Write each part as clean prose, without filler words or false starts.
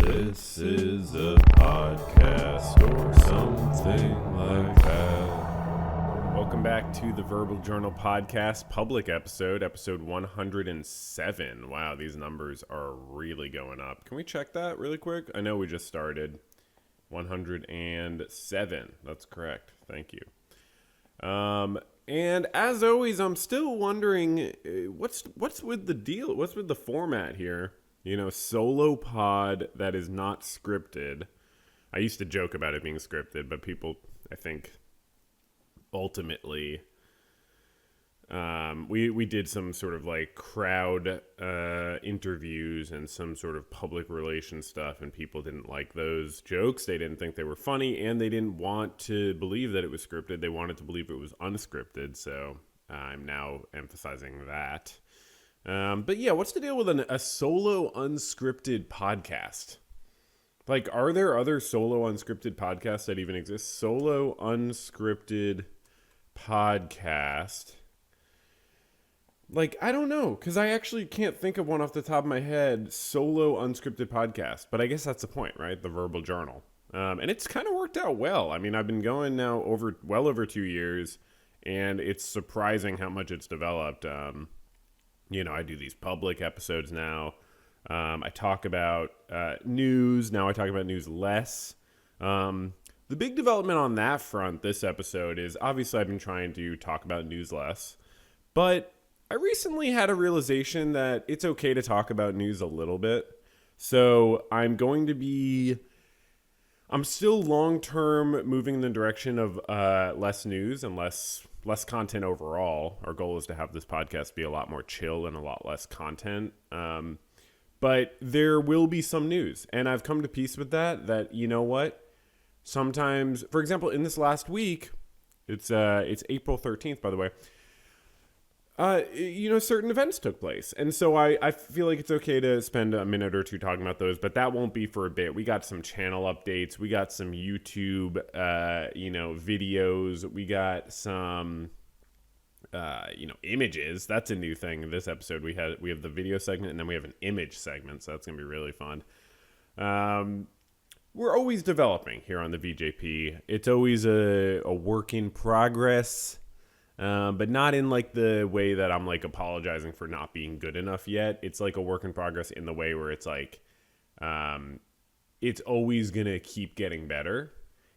This is a podcast or something like that. Welcome back to the Verbal Journal Podcast public episode 107. Wow, these numbers are really going up. Can we check that really quick? I know we just started. 107. That's correct. Thank you. And as always, I'm still wondering what's with the deal? What's with the format here? You know, solo pod that is not scripted. I used to joke about it being scripted, but people, I think, ultimately, we did some sort of like crowd interviews and some sort of public relations stuff, and people didn't like those jokes. They didn't think they were funny, and they didn't want to believe that it was scripted. They wanted to believe it was unscripted, so I'm now emphasizing that. But yeah, what's the deal with a solo unscripted podcast? Like, are there other solo unscripted podcasts that even exist? Solo unscripted podcast. Like, I don't know, because I actually can't think of one off the top of my head, solo unscripted podcast. But I guess that's the point, right? The Verbal Journal. And it's kind of worked out well. I mean, I've been going now well over 2 years, and it's surprising how much it's developed. You know, I do these public episodes now. I talk about news. Now I talk about news less. The big development on that front this episode is obviously I've been trying to talk about news less. But I recently had a realization that it's okay to talk about news a little bit. So I'm still long-term moving in the direction of less news and less content overall. Our goal is to have this podcast be a lot more chill and a lot less content. But there will be some news. And I've come to peace with that, you know what? Sometimes, for example, in this last week, it's April 13th, by the way, you know, certain events took place. And so I feel like it's okay to spend a minute or two talking about those, but that won't be for a bit. We got some channel updates. We got some YouTube, videos. We got some, images. That's a new thing in this episode. We have the video segment, and then we have an image segment. So that's going to be really fun. We're always developing here on the VJP. It's always a work in progress. But not in like the way that I'm like apologizing for not being good enough yet. It's like a work in progress in the way where it's like, it's always going to keep getting better.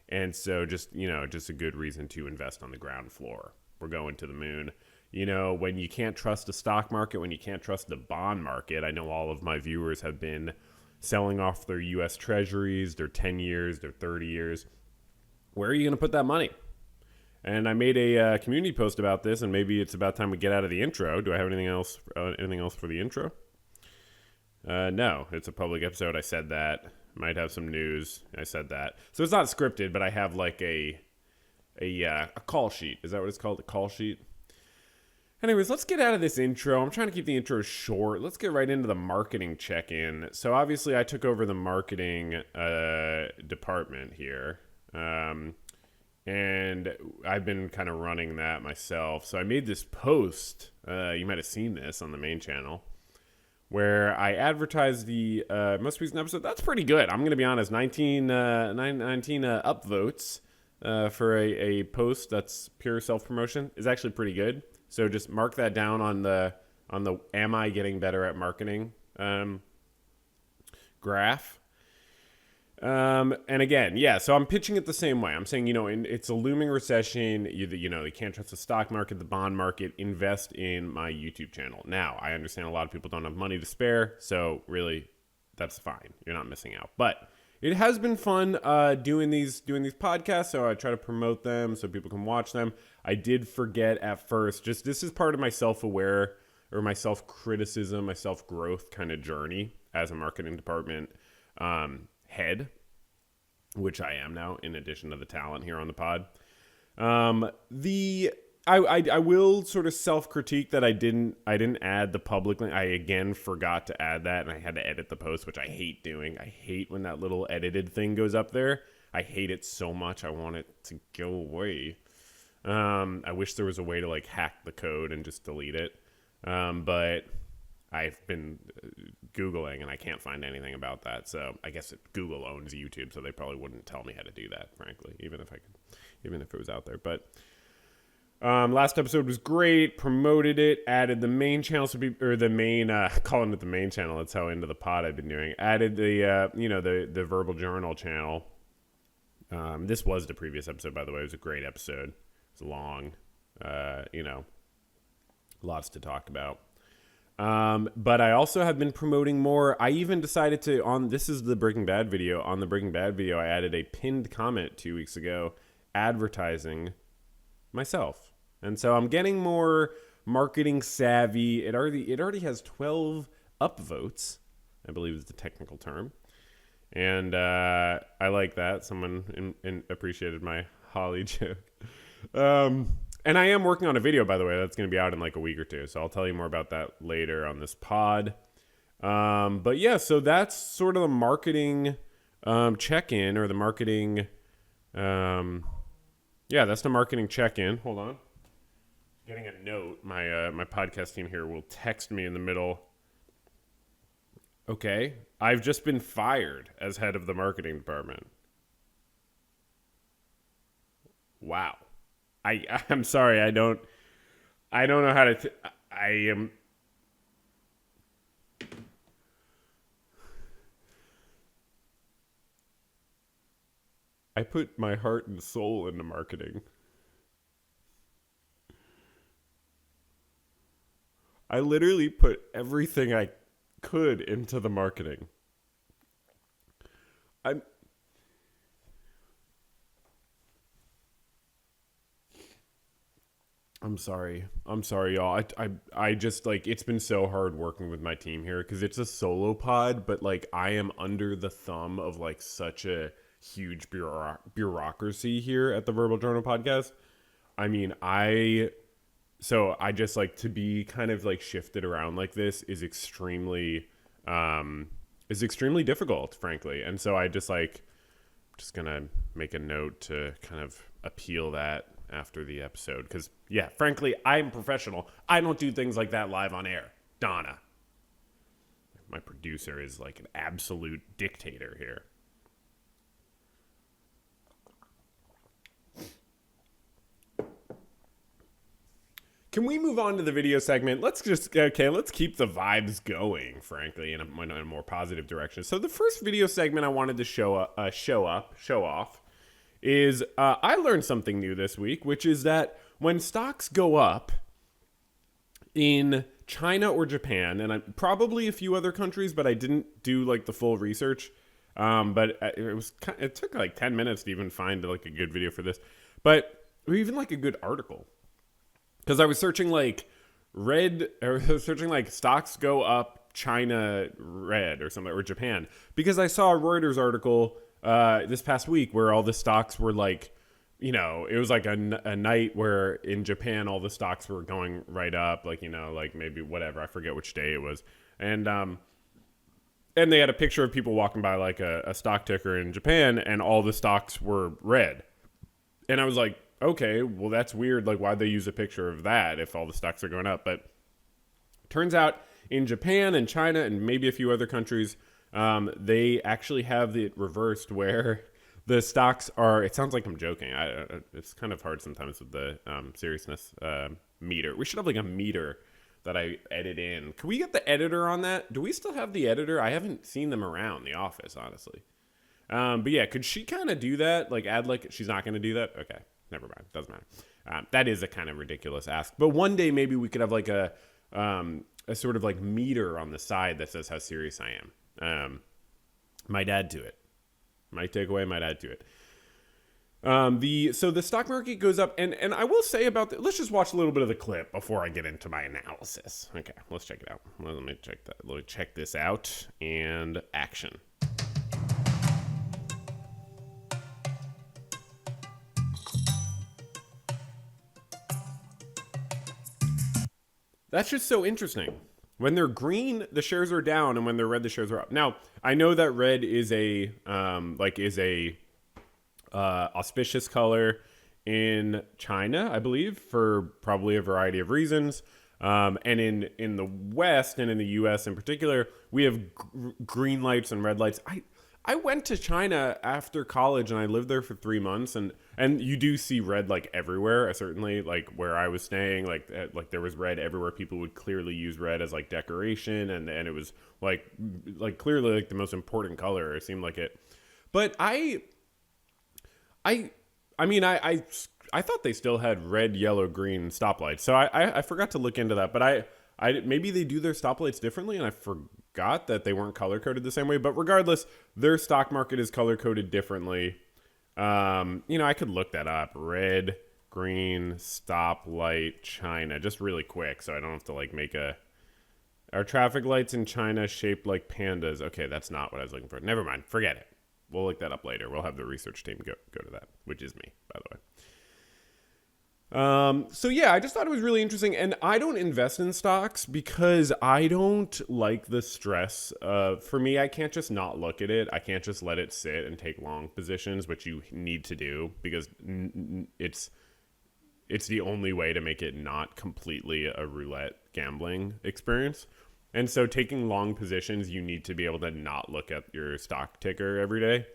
And so just a good reason to invest on the ground floor. We're going to the moon. You know, when you can't trust the stock market, when you can't trust the bond market, I know all of my viewers have been selling off their U.S. treasuries, their 10 years, their 30 years. Where are you going to put that money? And I made a community post about this, and maybe it's about time we get out of the intro. Do I have anything else for the intro? No, it's a public episode. I said that. Might have some news. I said that. So it's not scripted, but I have like a call sheet. Is that what it's called? A call sheet? Anyways, let's get out of this intro. I'm trying to keep the intro short. Let's get right into the marketing check-in. So obviously I took over the marketing department here. And I've been kind of running that myself. So I made this post, you might have seen this on the main channel, where I advertised the most recent episode. That's pretty good. I'm going to be honest, 19 upvotes for a post that's pure self-promotion is actually pretty good. So just mark that down on the am I getting better at marketing graph. And again, so I'm pitching it the same way. I'm saying, it's a looming recession. You can't trust the stock market, the bond market. Invest in my YouTube channel. Now, I understand a lot of people don't have money to spare, so really, that's fine. You're not missing out. But it has been fun doing these podcasts, so I try to promote them so people can watch them. I did forget at first. Just this is part of my self-aware or my self-criticism, my self-growth kind of journey as a marketing department head, which I am now, in addition to the talent here on the pod. I will sort of self-critique that I didn't add the public link. I again forgot to add that, and I had to edit the post, which I hate doing. I hate when that little edited thing goes up there. I hate it so much. I want it to go away. I wish there was a way to like hack the code and just delete it. But I've been Googling and I can't find anything about that. So I guess Google owns YouTube, so they probably wouldn't tell me how to do that, frankly, even if it was out there. But last episode was great. Promoted it. Added the main channel calling it the main channel. That's how into the pod I've been doing. Added the verbal journal channel. This was the previous episode, by the way. It was a great episode. It's long. Lots to talk about. But I also have been promoting more. I even decided this is the Breaking Bad video. On the Breaking Bad video, I added a pinned comment 2 weeks ago advertising myself. And so I'm getting more marketing savvy. It already has 12 upvotes, I believe is the technical term. And I like that. Someone appreciated my Holly joke. And I am working on a video, by the way, that's going to be out in like a week or two. So I'll tell you more about that later on this pod. But yeah, so that's sort of the marketing check-in or the marketing. That's the marketing check-in. Hold on. Getting a note. My podcast team here will text me in the middle. Okay. I've just been fired as head of the marketing department. Wow. I'm sorry. I don't know how to. I put my heart and soul into marketing. I literally put everything I could into the marketing. I'm sorry, y'all. I just like it's been so hard working with my team here because it's a solo pod, but like I am under the thumb of like such a huge bureaucracy here at the Verbal Journal podcast. I mean, I just like to be kind of like shifted around like this is extremely difficult, frankly. And so I just gonna make a note to kind of appeal that after the episode because yeah, frankly, I'm professional. I don't do things like that live on air. Donna, my producer, is like an absolute dictator here. Can we move on to the video segment? Let's keep the vibes going, frankly, in a more positive direction. So the first video segment I wanted to show off is I learned something new this week, which is that when stocks go up in China or Japan, and probably a few other countries, but I didn't do like the full research. But it took like 10 minutes to even find like a good video for this, or even like a good article. Because I was searching like stocks go up China red or something, or Japan, because I saw a Reuters article this past week where all the stocks were like, it was like a night where in Japan all the stocks were going right up, like, like maybe whatever, I forget which day it was, and they had a picture of people walking by like a stock ticker in Japan, and all the stocks were red, and I was like, okay, well, that's weird. Like, why'd they use a picture of that if all the stocks are going up? But turns out in Japan and China and maybe a few other countries, they actually have it reversed where the stocks are, it sounds like I'm joking. It's kind of hard sometimes with the seriousness meter. We should have like a meter that I edit in. Can we get the editor on that? Do we still have the editor? I haven't seen them around the office, honestly. But yeah, could she kind of do that? Like add like, she's not going to do that? Okay. Never mind. Doesn't matter. That is a kind of ridiculous ask. But one day maybe we could have like a sort of like meter on the side that says how serious I am. Might add to it. Might take away, might add to it. So the stock market goes up, and I will say about let's just watch a little bit of the clip before I get into my analysis. Okay, let's check it out. Let me check that. Let me check this out and action. That's just so interesting. When they're green, the shares are down, and when they're red, the shares are up. Now, I know that red is a auspicious color in China, I believe, for probably a variety of reasons. And in the West and in the U.S. in particular, we have green lights and red lights. I went to China after college and I lived there for 3 months, and you do see red like everywhere. Certainly, like where I was staying, like there was red everywhere. People would clearly use red as like decoration, and it was like clearly like the most important color. It seemed like it, but I mean, I thought they still had red, yellow, green stoplights. So I forgot to look into that, but I maybe they do their stoplights differently, and I forgot that they weren't color coded the same way. But regardless, their stock market is color coded differently. I could look that up. Red, green, stoplight, China, just really quick, so I don't have to like make a. Are traffic lights in China shaped like pandas? Okay, that's not what I was looking for. Never mind. Forget it. We'll look that up later. We'll have the research team go to that, which is me, by the way. So yeah, I just thought it was really interesting, and I don't invest in stocks because I don't like the stress. For me, I can't just not look at it. I can't just let it sit and take long positions, which you need to do because it's the only way to make it not completely a roulette gambling experience. And so taking long positions, you need to be able to not look at your stock ticker every day.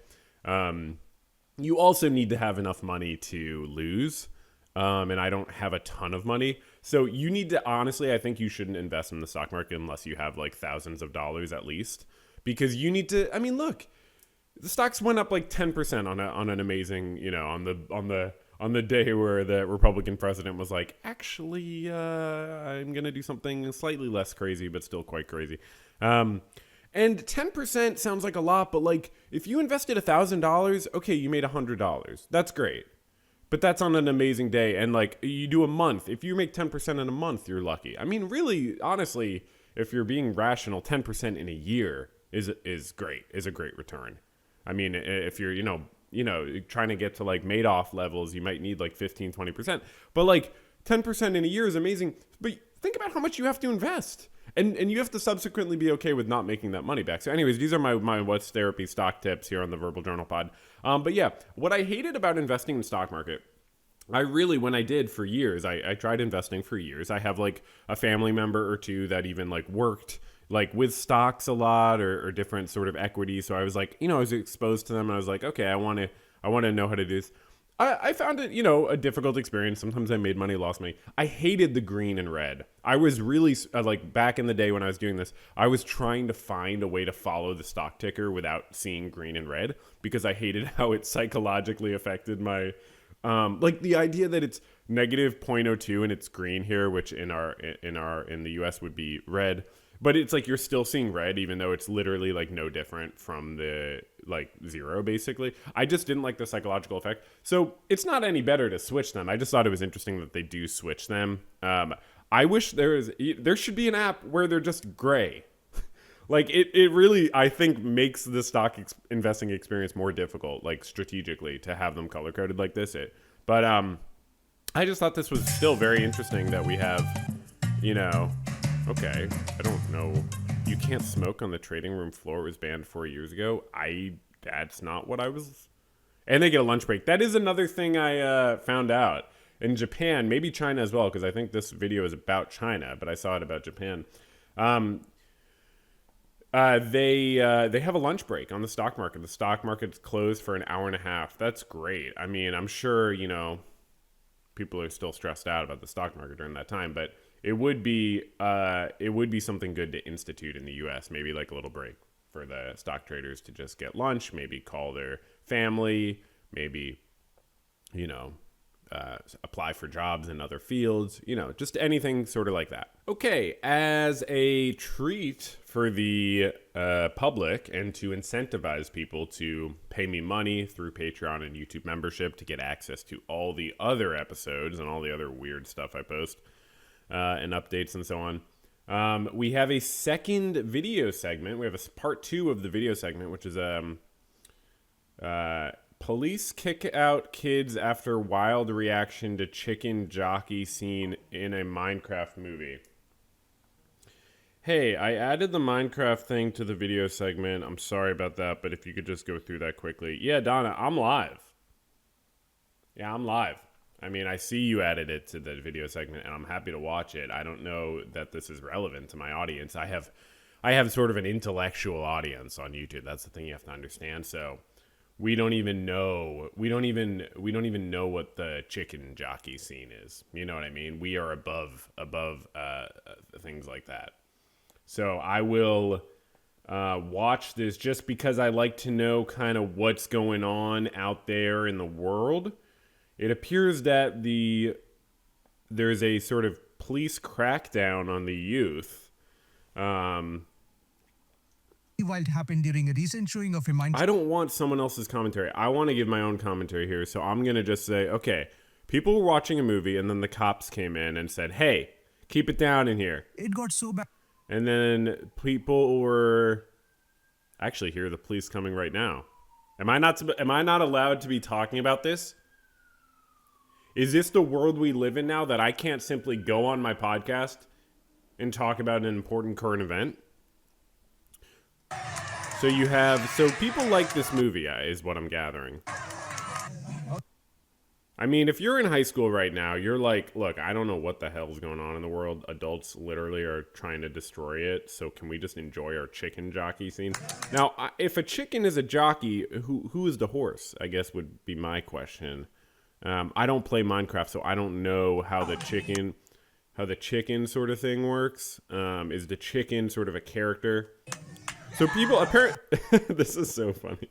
You also need to have enough money to lose. And I don't have a ton of money. So you need to, honestly, I think you shouldn't invest in the stock market unless you have like thousands of dollars at least. Because you need to, I mean, look, the stocks went up like 10% on an amazing, on the day where the Republican president was like, actually, I'm going to do something slightly less crazy, but still quite crazy. And 10% sounds like a lot, but like if you invested $1,000, okay, you made $100. That's great. But that's on an amazing day. And like you do a month. If you make 10% in a month, you're lucky. I mean, really, honestly, if you're being rational, 10% in a year is great, is a great return. I mean, if you're, trying to get to like Madoff levels, you might need like 15, 20%. But like 10% in a year is amazing. But think about how much you have to invest. And you have to subsequently be okay with not making that money back. So anyways, these are my What's Therapy stock tips here on the Verbal Journal Pod. But yeah, what I hated about investing in the stock market, when I did for years, I tried investing for years. I have like a family member or two that even like worked like with stocks a lot or different sort of equities. So I was like, I was exposed to them and I was like, okay, I want to know how to do this. I found it, a difficult experience. Sometimes I made money, lost money. I hated the green and red. I was really, like back in the day when I was doing this, I was trying to find a way to follow the stock ticker without seeing green and red because I hated how it psychologically affected my, like the idea that it's negative 0.02 and it's green here, which in the US would be red. But it's like you're still seeing red, even though it's literally like no different from the like zero, basically. I just didn't like the psychological effect. So it's not any better to switch them. I just thought it was interesting that they do switch them. I wish there should be an app where they're just gray. Like it really, I think, makes the stock investing experience more difficult, like strategically, to have them color coded like this. But I just thought this was still very interesting that we have, okay, I don't know. You can't smoke on the trading room floor. It was banned 4 years ago. That's not what I was. And they get a lunch break. That is another thing I found out. In Japan, maybe China as well, because I think this video is about China, but I saw it about Japan. They have a lunch break on the stock market. The stock market's closed for an hour and a half. That's great. I mean, I'm sure, people are still stressed out about the stock market during that time, but it would be something good to institute in the US, maybe like a little break for the stock traders to just get lunch, maybe call their family, maybe, apply for jobs in other fields, just anything sort of like that. Okay, as a treat for the public and to incentivize people to pay me money through Patreon and YouTube membership to get access to all the other episodes and all the other weird stuff I post and updates and so on, we have a second video segment. We have a part 2 of the video segment, which is police kick out kids after wild reaction to chicken jockey scene in a Minecraft movie. Hey, I added the Minecraft thing to the video segment. I'm sorry about that, but if you could just go through that quickly. Yeah, Donna, I'm live. Yeah, I'm live. I mean, I see you added it to the video segment, and I'm happy to watch it. I don't know that this is relevant to my audience. I have sort of an intellectual audience on YouTube. That's the thing you have to understand. So we don't even know what the chicken jockey scene is. You know what I mean? We are above things like that. So I will watch this just because I like to know kind of what's going on out there in the world. It appears that there's a sort of police crackdown on the youth. While it happened during a recent showing of a mind. I don't want someone else's commentary. I want to give my own commentary here. So I'm going to just say, okay, people were watching a movie and then the cops came in and said, hey, keep it down in here. It got so bad. And then people were actually hear the police coming right now. Am I not allowed to be talking about this? Is this the world we live in now that I can't simply go on my podcast and talk about an important current event? So people like this movie, is what I'm gathering. I mean, if you're in high school right now, you're like, look, I don't know what the hell's going on in the world. Adults literally are trying to destroy it. So can we just enjoy our chicken jockey scene? Now, if a chicken is a jockey, who is the horse? I guess would be my question. I don't play Minecraft, so I don't know how the chicken sort of thing works. Is the chicken sort of a character? So people apparently, this is so funny.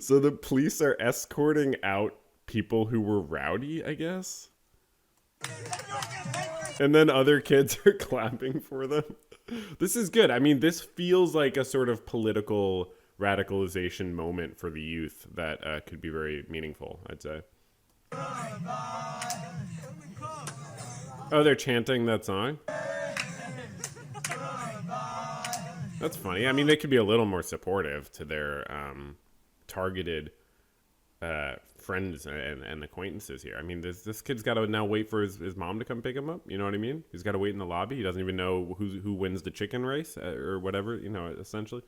So the police are escorting out people who were rowdy, I guess. And then other kids are clapping for them. This is good. I mean, this feels like a sort of political radicalization moment for the youth that could be very meaningful, I'd say. Oh, they're chanting that song? That's funny. I mean, they could be a little more supportive to their targeted friends and acquaintances here. I mean, this kid's got to now wait for his mom to come pick him up. You know what I mean? He's got to wait in the lobby. He doesn't even know who wins the chicken race or whatever, you know, essentially.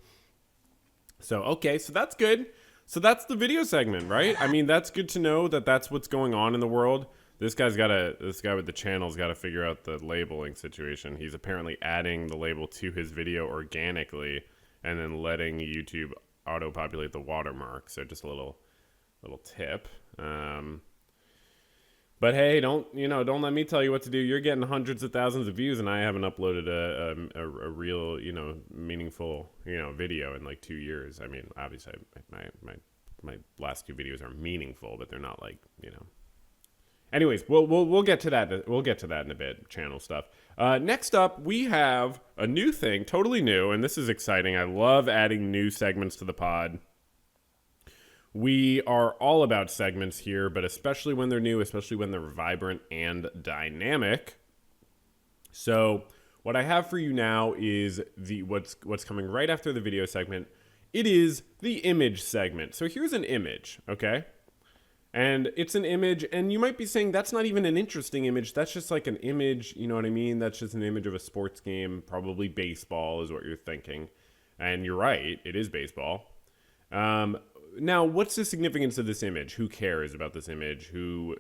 So, okay, so that's good. So that's the video segment, right? I mean, that's good to know that that's what's going on in the world. This guy with the channel's got to figure out the labeling situation. He's apparently adding the label to his video organically and then letting YouTube auto-populate the watermark. So just a little tip. But hey, don't let me tell you what to do. You're getting hundreds of thousands of views, and I haven't uploaded a real, meaningful, video in like 2 years. I mean, obviously, my last two videos are meaningful, but they're not like, Anyways, we'll get to that. We'll get to that in a bit. Channel stuff. Next up, we have a new thing, totally new, and this is exciting. I love adding new segments to the pod. We are all about segments here, but especially when they're new, especially when they're vibrant and dynamic. So what I have for you now is what's coming right after the video segment. It is the image segment. So here's an image, okay? And it's an image, and you might be saying that's not even an interesting image. That's just like an image, you know what I mean? That's just an image of a sports game, probably baseball is what you're thinking. And you're right, it is baseball. Now, what's the significance of this image? Who cares about this image? Who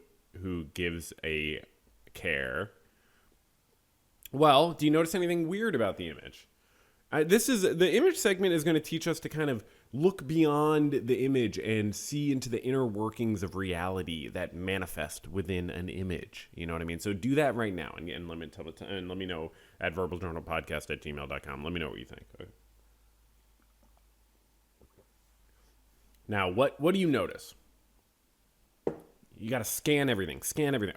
gives a care? Well, do you notice anything weird about the image? The image segment is going to teach us to kind of look beyond the image and see into the inner workings of reality that manifest within an image. You know what I mean? So do that right now and let me know at verbaljournalpodcast@gmail.com. Let me know what you think. Okay. Now, what do you notice? You got to scan everything.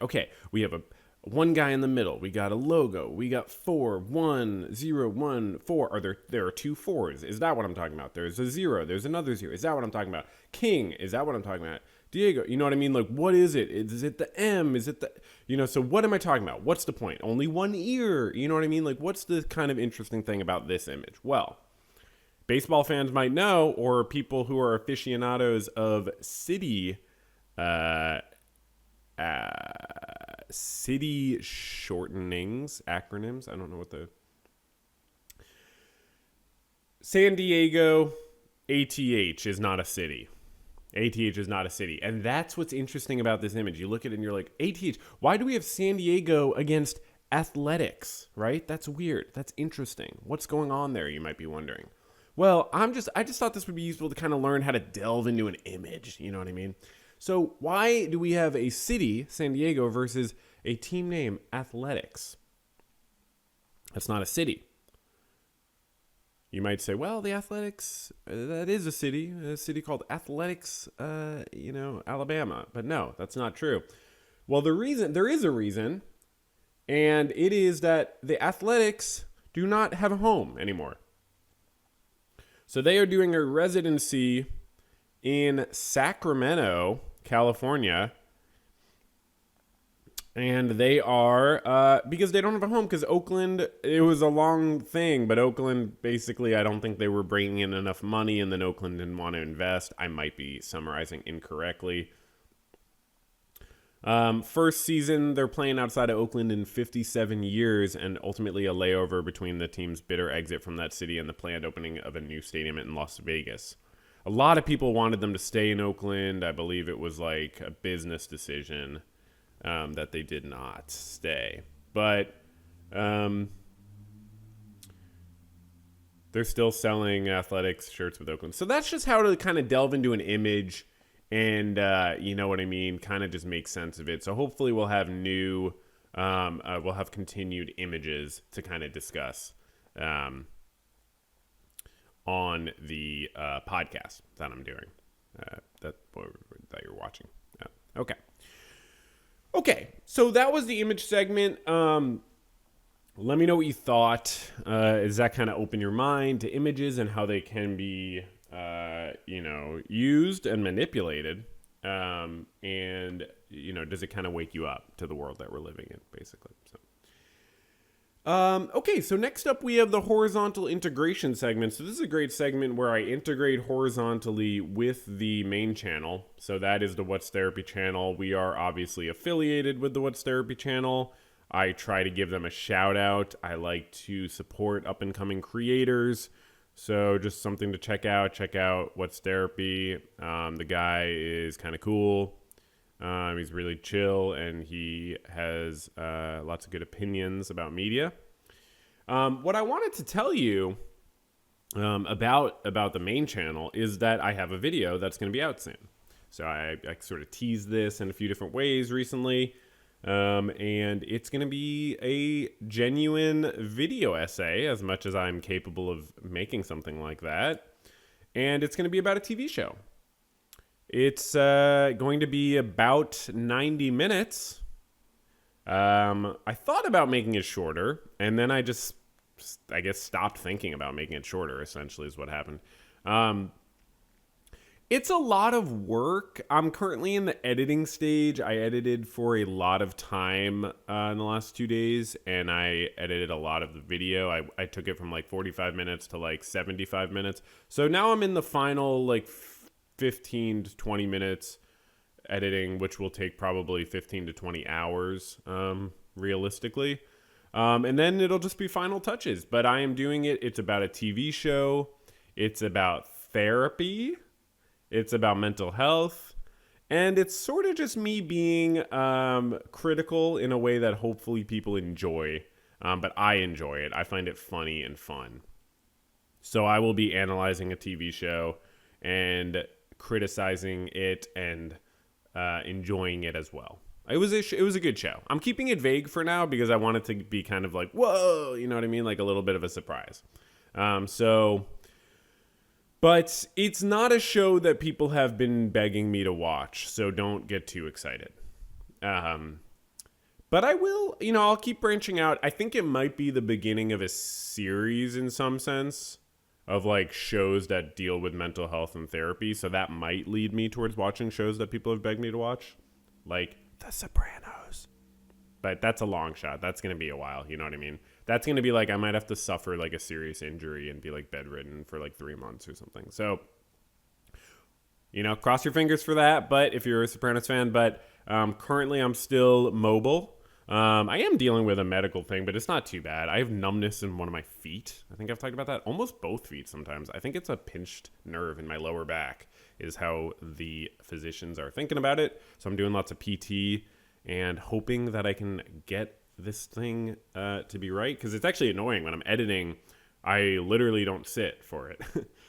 Okay, we have one guy in the middle. We got a logo. We got 4, 1, 0, 1, 4. There are 2 4s. Is that what I'm talking about? There's a 0. There's another 0. Is that what I'm talking about? King. Is that what I'm talking about? Diego. You know what I mean? Like, what is it? Is it the M? Is it the... so what am I talking about? What's the point? Only one ear. You know what I mean? Like, what's the kind of interesting thing about this image? Well, baseball fans might know, or people who are aficionados of city shortenings, acronyms. I don't know what San Diego ATH is not a city. ATH is not a city. And that's what's interesting about this image. You look at it and you're like, ATH, why do we have San Diego against athletics, right? That's weird. That's interesting. What's going on there, you might be wondering. Well, I just thought this would be useful to kind of learn how to delve into an image, you know what I mean? So why do we have a city, San Diego, versus a team name, Athletics? That's not a city. You might say, well, the Athletics, that is a city called Athletics, Alabama. But no, that's not true. Well, there is a reason, and it is that the Athletics do not have a home anymore. So they are doing a residency in Sacramento, California. And they are, because they don't have a home, because Oakland, it was a long thing, but Oakland, basically, I don't think they were bringing in enough money, and then Oakland didn't want to invest. I might be summarizing incorrectly. First season, they're playing outside of Oakland in 57 years, and ultimately a layover between the team's bitter exit from that city and the planned opening of a new stadium in Las Vegas. A lot of people wanted them to stay in Oakland. I believe it was like a business decision. That they did not stay. But they're still selling Athletics shirts with Oakland. So that's just how to kind of delve into an image and, you know what I mean, kind of just make sense of it. So hopefully we'll have we'll have continued images to kind of discuss on the podcast that I'm doing, that you're watching. Okay. Okay, so that was the image segment. Let me know what you thought. Does that kind of open your mind to images and how they can be, used and manipulated? And, does it kind of wake you up to the world that we're living in, basically? Okay, so next up we have the horizontal integration segment. So this is a great segment where I integrate horizontally with the main channel. So that is the What's Therapy channel. We are obviously affiliated with the What's Therapy channel. I try to give them a shout out. I like to support up and coming creators. So just something to check out. Check out What's Therapy. The guy is kind of cool. He's really chill, and he has lots of good opinions about media. What I wanted to tell you about the main channel is that I have a video that's going to be out soon. So I sort of teased this in a few different ways recently, and it's going to be a genuine video essay, as much as I'm capable of making something like that, and it's going to be about a TV show. It's going to be about 90 minutes. I thought about making it shorter, and then I guess, stopped thinking about making it shorter, essentially, is what happened. It's a lot of work. I'm currently in the editing stage. I edited for a lot of time in the last 2 days, and I edited a lot of the video. I took it from like 45 minutes to like 75 minutes. So now I'm in the final like 15 to 20 minutes editing, which will take probably 15 to 20 hours, realistically. And then it'll just be final touches. But I am doing it. It's about a TV show. It's about therapy. It's about mental health. And it's sort of just me being critical in a way that hopefully people enjoy. But I enjoy it. I find it funny and fun. So I will be analyzing a TV show and criticizing it and enjoying it as well. It was a good show. I'm keeping it vague for now because I want it to be kind of like, whoa, you know what I mean? Like a little bit of a surprise. But it's not a show that people have been begging me to watch, so don't get too excited. But I will, I'll keep branching out. I think it might be the beginning of a series in some sense of like shows that deal with mental health and therapy. So that might lead me towards watching shows that people have begged me to watch, like The Sopranos. But that's a long shot. That's going to be a while. You know what I mean? That's going to be like, I might have to suffer like a serious injury and be like bedridden for like 3 months or something. So, cross your fingers for that. But if you're a Sopranos fan, currently I'm still mobile. I am dealing with a medical thing, but it's not too bad. I have numbness in one of my feet. I think I've talked about that. Almost both feet sometimes. I think it's a pinched nerve in my lower back. is how the physicians are thinking about it. So I'm doing lots of PT and hoping that I can get this thing to be right, because it's actually annoying when I'm editing. I literally don't sit for it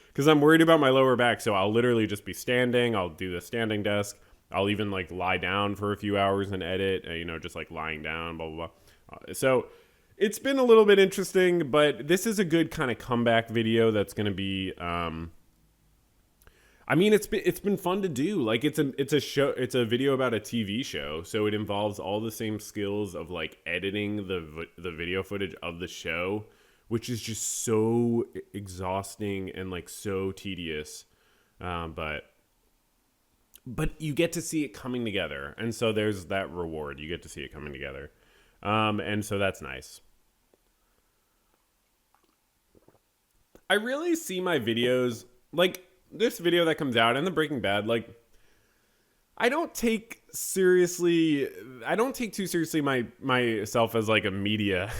because I'm worried about my lower back. So I'll literally just be standing. I'll do the standing desk. I'll even like lie down for a few hours and edit, just like lying down, blah, blah, blah. So it's been a little bit interesting, but this is a good kind of comeback video that's going to be, it's been fun to do. Like it's a video about a TV show. So it involves all the same skills of like editing the video footage of the show, which is just so exhausting and like so tedious. But you get to see it coming together. And so there's that reward. You get to see it coming together. And so that's nice. I really see my videos, like this video that comes out and the Breaking Bad, like I don't take too seriously myself as like a media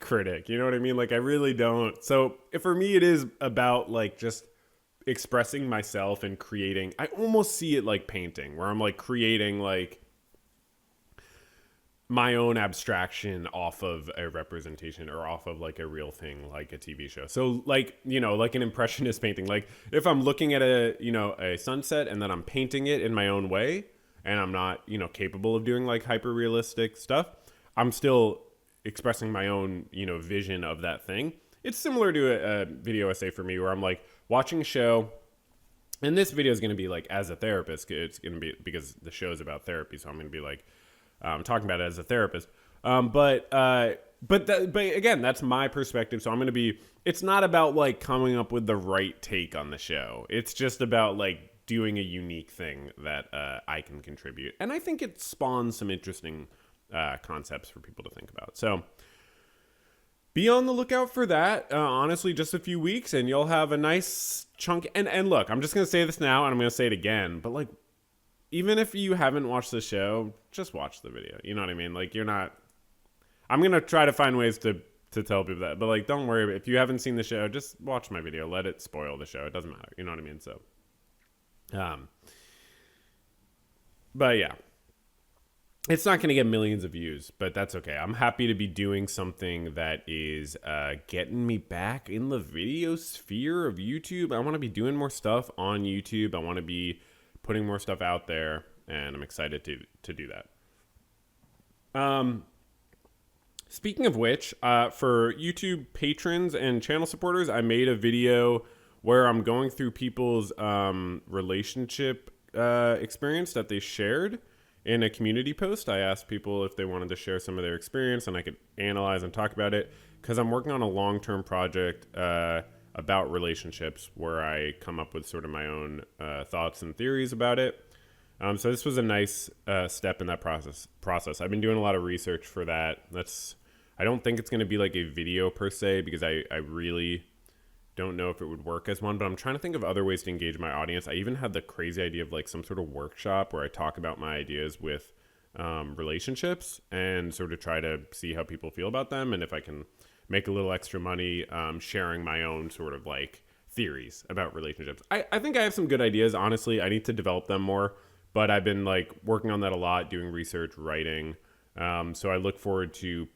critic. You know what I mean? Like I really don't. So for me, it is about like just expressing myself and creating. I almost see it like painting, where I'm like creating like my own abstraction off of a representation or off of like a real thing, like a TV show. So like, like an impressionist painting, like if I'm looking at a sunset and then I'm painting it in my own way and I'm not, capable of doing like hyper realistic stuff, I'm still expressing my own, vision of that thing. It's similar to a video essay for me where I'm like watching a show, and this video is going to be like as a therapist. It's going to be because the show is about therapy. So I'm going to be like, talking about it as a therapist. But again, that's my perspective. So I'm going to be, it's not about like coming up with the right take on the show. It's just about like doing a unique thing that I can contribute. And I think it spawns some interesting concepts for people to think about. So be on the lookout for that. Honestly, just a few weeks and you'll have a nice chunk. And look, I'm just going to say this now and I'm going to say it again, but like, even if you haven't watched the show, just watch the video. You know what I mean? Like I'm going to try to find ways to tell people that, but like, don't worry. If you haven't seen the show, just watch my video. Let it spoil the show. It doesn't matter. You know what I mean? So, but yeah, it's not going to get millions of views, but that's okay. I'm happy to be doing something that is getting me back in the video sphere of YouTube. I want to be doing more stuff on YouTube. I want to be putting more stuff out there, and I'm excited to do that. Speaking of which, for YouTube patrons and channel supporters, I made a video where I'm going through people's relationship experience that they shared in a community post. I asked people if they wanted to share some of their experience, and I could analyze and talk about it, because I'm working on a long-term project about relationships where I come up with sort of my own thoughts and theories about it. So this was a nice step in that process. I've been doing a lot of research for that. I don't think it's going to be like a video per se, because I really don't know if it would work as one, but I'm trying to think of other ways to engage my audience. I even had the crazy idea of like some sort of workshop where I talk about my ideas with relationships and sort of try to see how people feel about them, and if I can make a little extra money sharing my own sort of like theories about relationships. I think I have some good ideas. Honestly, I need to develop them more, but I've been like working on that a lot, doing research, writing. So I look forward to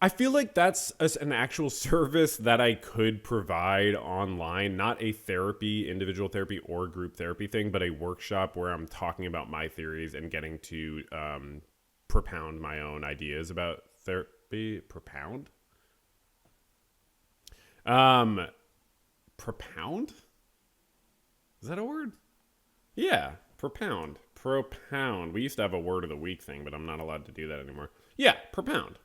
I feel like that's an actual service that I could provide online, not a individual therapy or group therapy thing, but a workshop where I'm talking about my theories and getting to propound my own ideas about therapy. Propound? Propound? Is that a word? Yeah, propound. Propound. We used to have a word of the week thing, but I'm not allowed to do that anymore. Yeah, propound.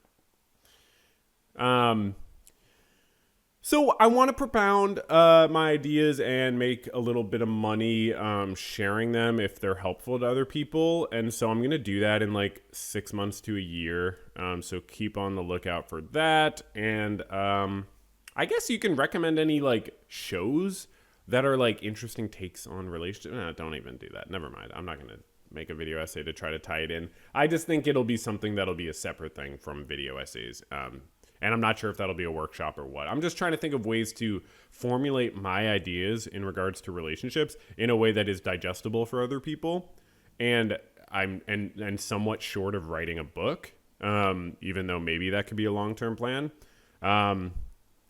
So I want to propound my ideas and make a little bit of money sharing them if they're helpful to other people. And so I'm going to do that in like 6 months to a year. So keep on the lookout for that. And I guess you can recommend any like shows that are like interesting takes on relationships. No, don't even do that. Never mind. I'm not going to make a video essay to try to tie it in. I just think it'll be something that'll be a separate thing from video essays. And I'm not sure if that'll be a workshop or what. I'm just trying to think of ways to formulate my ideas in regards to relationships in a way that is digestible for other people. And I'm somewhat short of writing a book, even though maybe that could be a long-term plan.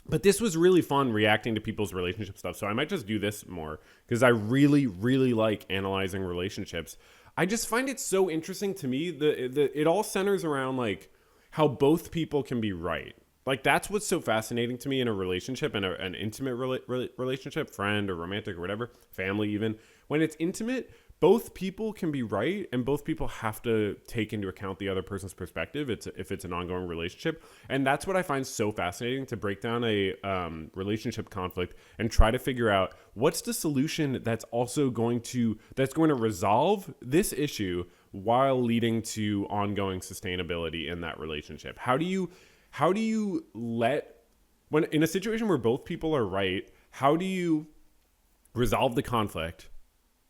But this was really fun reacting to people's relationship stuff. So I might just do this more because I really, really like analyzing relationships. I just find it so interesting to me. It all centers around like how both people can be right. Like that's what's so fascinating to me in a relationship and an intimate relationship, friend or romantic or whatever, family even. When it's intimate, both people can be right and both people have to take into account the other person's perspective if it's an ongoing relationship. And that's what I find so fascinating, to break down a relationship conflict and try to figure out what's the solution that's going to resolve this issue while leading to ongoing sustainability in that relationship. How do you when in a situation where both people are right, how do you resolve the conflict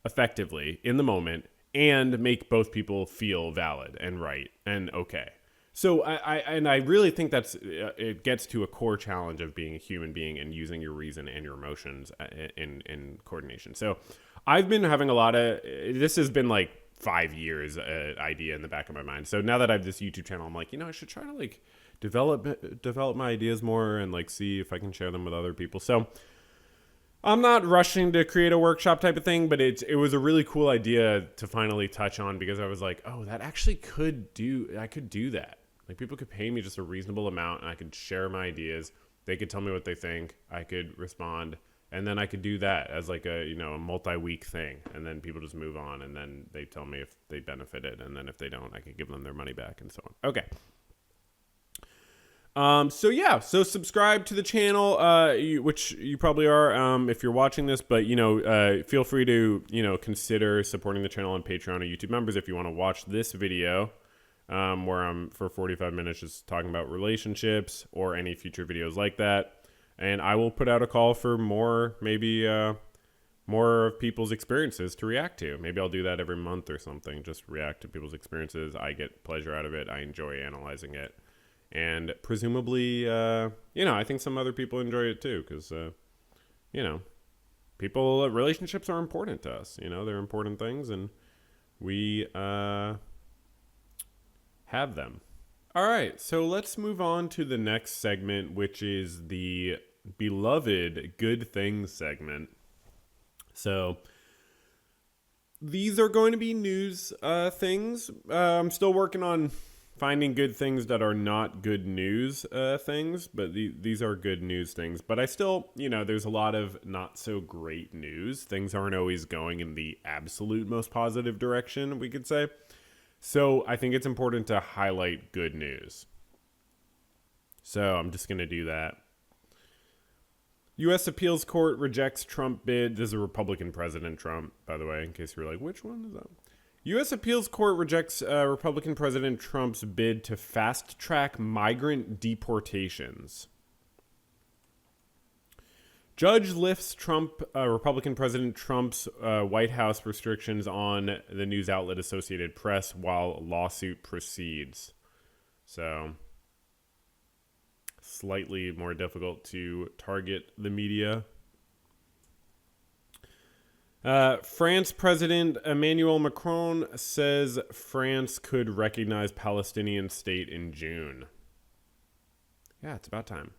effectively in the moment and make both people feel valid and right and okay? So I really think it gets to a core challenge of being a human being and using your reason and your emotions in coordination. So I've been having this has been like 5 years idea in the back of my mind. So now that I have this YouTube channel, I'm like, I should try to like develop my ideas more and like see if I can share them with other people. So I'm not rushing to create a workshop type of thing, but it was a really cool idea to finally touch on, because I was like, oh, that actually I could do that. Like people could pay me just a reasonable amount and I could share my ideas. They could tell me what they think. I could respond. And then I could do that as like a multi-week thing. And then people just move on. And then they tell me if they benefited. And then if they don't, I could give them their money back and so on. Okay. So subscribe to the channel, which you probably are, if you're watching this, but, feel free to, consider supporting the channel on Patreon or YouTube members if you want to watch this video, where I'm for 45 minutes just talking about relationships or any future videos like that. And I will put out a call for more of people's experiences to react to. Maybe I'll do that every month or something. Just react to people's experiences. I get pleasure out of it. I enjoy analyzing it. And presumably, I think some other people enjoy it too, because, relationships are important to us. They're important things, and we have them. All right, so let's move on to the next segment, which is the beloved Good Things segment. So these are going to be news things. I'm still working on finding good things that are not good news things, but these are good news things. But I still, there's a lot of not so great news. Things aren't always going in the absolute most positive direction, we could say. So I think it's important to highlight good news. So I'm just going to do that. U.S. Appeals Court rejects Trump bid. This is a Republican President Trump, by the way, in case you were like, which one is that? U.S. Appeals Court rejects Republican President Trump's bid to fast-track migrant deportations. Judge lifts Republican President Trump's White House restrictions on the news outlet Associated Press while lawsuit proceeds. So, slightly more difficult to target the media. France President Emmanuel Macron says France could recognize Palestinian state in June. Yeah, it's about time.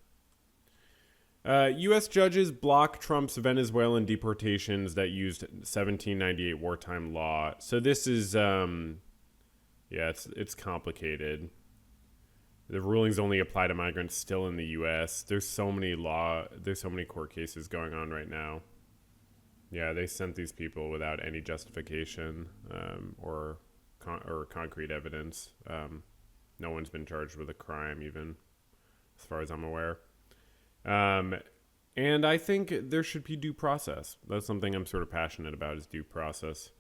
U.S. judges block Trump's Venezuelan deportations that used 1798 wartime law. So this is, it's complicated. The rulings only apply to migrants still in the U.S. There's so many court cases going on right now. Yeah, they sent these people without any justification or concrete evidence. No one's been charged with a crime, even, as far as I'm aware. And I think there should be due process. That's something I'm sort of passionate about, is due process.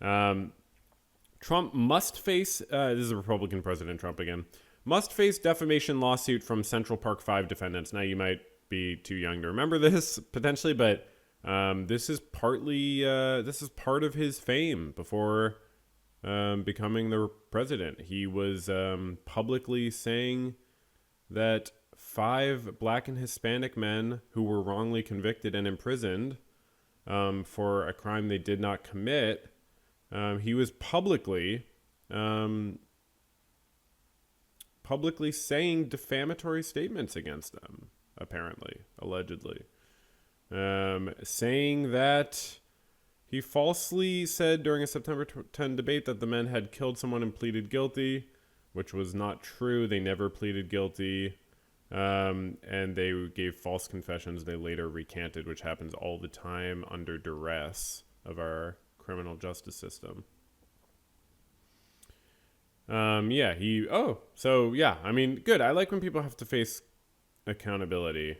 Trump must face, this is a Republican President Trump again, must face defamation lawsuit from Central Park 5 defendants. Now, you might be too young to remember this, potentially, but this is part of his fame before becoming the president. He was publicly saying that 5 black and Hispanic men who were wrongly convicted and imprisoned for a crime they did not commit. He was publicly saying defamatory statements against them, apparently, allegedly. Saying that he falsely said during a September 10 debate that the men had killed someone and pleaded guilty, which was not true. They never pleaded guilty. And they gave false confessions they later recanted, which happens all the time under duress of our criminal justice system. I mean, good. I like when people have to face accountability.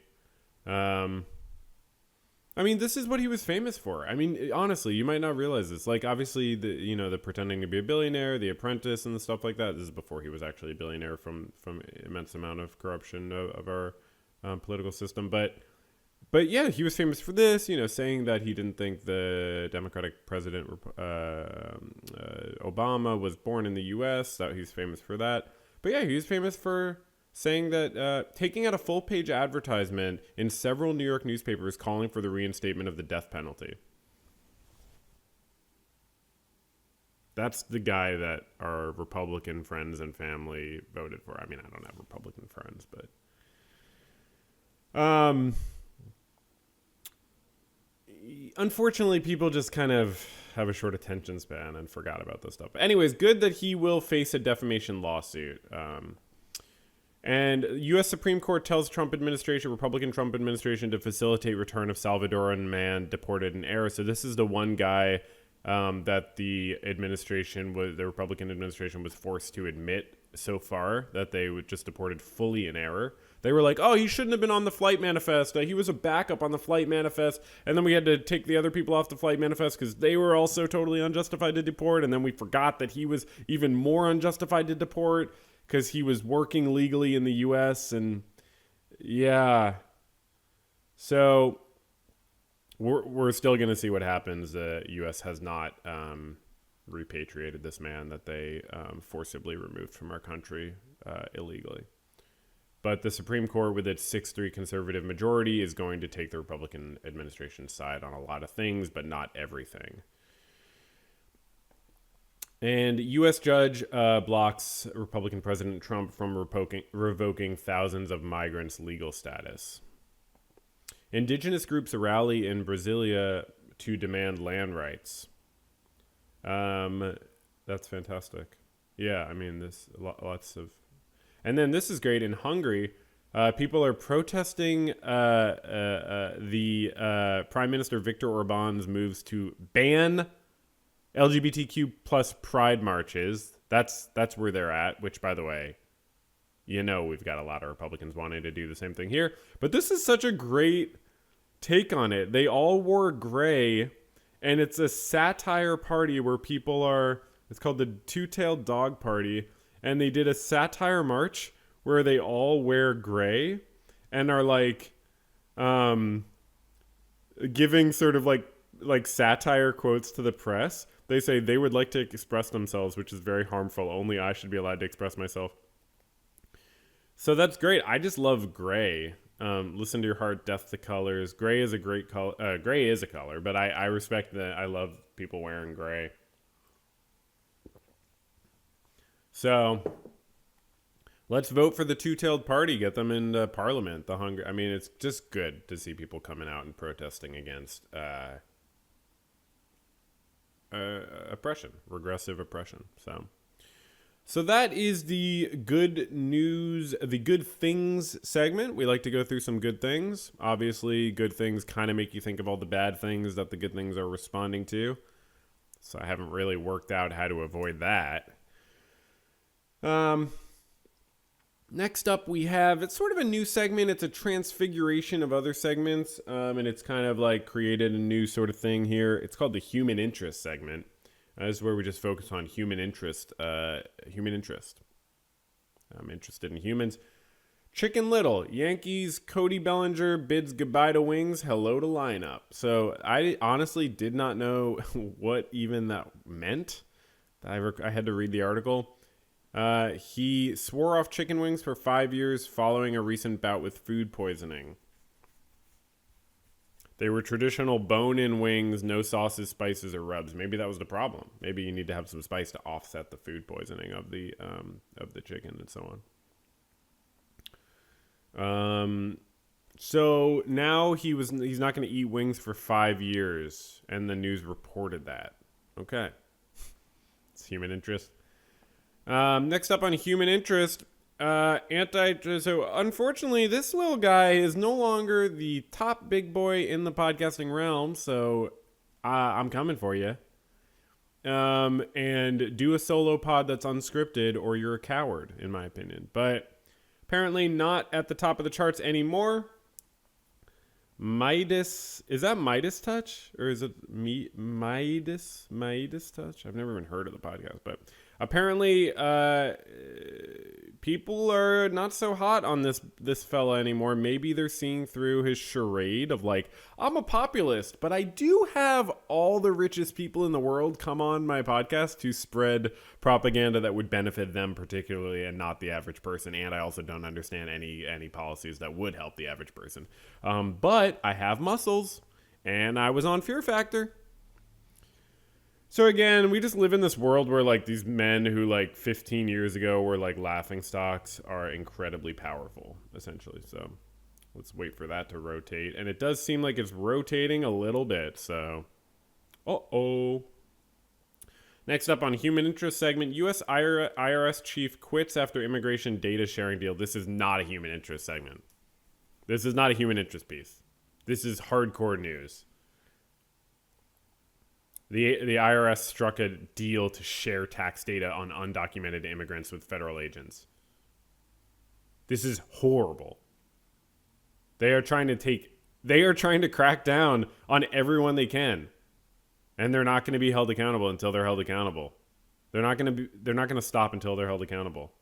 I mean, this is what he was famous for. I mean, honestly, you might not realize this. Like, obviously, the pretending to be a billionaire, The Apprentice, and the stuff like that. This is before he was actually a billionaire from immense amount of corruption of our political system. But yeah, he was famous for this. Saying that he didn't think the Democratic president Obama was born in the U.S. That he's famous for that. But yeah, he was famous for saying that taking out a full-page advertisement in several New York newspapers calling for the reinstatement of the death penalty. That's the guy that our Republican friends and family voted for. I mean, I don't have Republican friends, but unfortunately, people just kind of have a short attention span and forgot about this stuff. But anyways, good that he will face a defamation lawsuit. And U.S. Supreme Court tells Republican Trump administration to facilitate return of Salvadoran man deported in error. So this is the one guy that the Republican administration was forced to admit so far that they would just deported fully in error. They were like, oh, he shouldn't have been on the flight manifest. He was a backup on the flight manifest. And then we had to take the other people off the flight manifest because they were also totally unjustified to deport. And then we forgot that he was even more unjustified to deport because he was working legally in the U.S. And yeah, so we're still going to see what happens. The U.S. has not repatriated this man that they forcibly removed from our country illegally. But the Supreme Court, with its 6-3 conservative majority, is going to take the Republican administration's side on a lot of things, but not everything. And U.S. judge blocks Republican President Trump from revoking thousands of migrants' legal status. Indigenous groups rally in Brasilia to demand land rights. That's fantastic. Yeah, I mean, this lots of... And then this is great. In Hungary, people are protesting the Prime Minister Viktor Orban's moves to ban LGBTQ plus pride marches. That's where they're at, which, by the way, we've got a lot of Republicans wanting to do the same thing here. But this is such a great take on it. They all wore gray, and it's a satire party where people are... It's called the Two-Tailed Dog Party, and they did a satire march where they all wear gray and are like giving sort of like satire quotes to the press. They say they would like to express themselves, which is very harmful. Only I should be allowed to express myself. So that's great. I just love gray. Listen to your heart, death to colors. Gray is a great color. Gray is a color, but I respect that. I love people wearing gray. So let's vote for the Two-Tailed Party. Get them into Parliament. I mean, it's just good to see people coming out and protesting against oppression, regressive oppression. So that is the good news, the good things segment. We like to go through some good things. Obviously, good things kind of make you think of all the bad things that the good things are responding to. So I haven't really worked out how to avoid that. Next up we have, it's sort of a new segment. It's a transfiguration of other segments. And it's kind of like created a new sort of thing here. It's called the human interest segment. This is where we just focus on human interest. I'm interested in humans. Chicken Little, Yankees, Cody Bellinger bids goodbye to Wings, hello to lineup. So I honestly did not know what even that meant. I had to read the article. He swore off chicken wings for 5 years following a recent bout with food poisoning. They were traditional bone-in wings, no sauces, spices, or rubs. Maybe that was the problem. Maybe you need to have some spice to offset the food poisoning of the chicken and so on. So now he's not going to eat wings for 5 years, and the news reported that. Okay, it's human interest. Next up on human interest. So unfortunately, this little guy is no longer the top big boy in the podcasting realm. So I'm coming for you. And do a solo pod that's unscripted, or you're a coward, in my opinion. But apparently not at the top of the charts anymore. Midas, is that Midas Touch, or is it Midas Touch? I've never even heard of the podcast, but apparently people are not so hot on this fella anymore. Maybe they're seeing through his charade of like, I'm a populist, but I do have all the richest people in the world come on my podcast to spread propaganda that would benefit them particularly and not the average person. And I also don't understand any policies that would help the average person. But I have muscles, and I was on Fear Factor. So again, we just live in this world where like these men who like 15 years ago were like laughing stocks are incredibly powerful, essentially. So let's wait for that to rotate. And it does seem like it's rotating a little bit. So, Next up on human interest segment, U.S. IRS chief quits after immigration data sharing deal. This is not a human interest segment. This is not a human interest piece. This is hardcore news. The IRS struck a deal to share tax data on undocumented immigrants with federal agents. This is horrible. They are trying to crack down on everyone they can. And they're not going to be held accountable until they're held accountable. They're not going to stop until they're held accountable.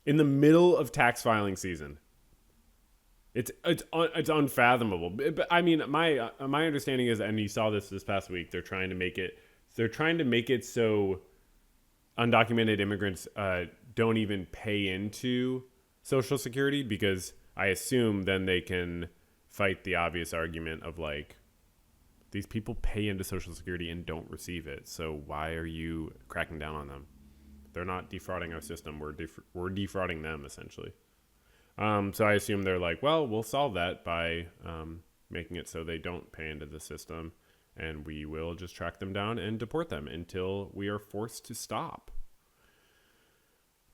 In the middle of tax filing season. It's unfathomable. But I mean, my understanding is, and you saw this past week, they're trying to make it so undocumented immigrants don't even pay into Social Security, because I assume then they can fight the obvious argument of like, these people pay into Social Security and don't receive it, so why are you cracking down on them? They're not defrauding our system. We're defrauding them, essentially. So I assume they're like, well, we'll solve that by making it so they don't pay into the system, and we will just track them down and deport them until we are forced to stop.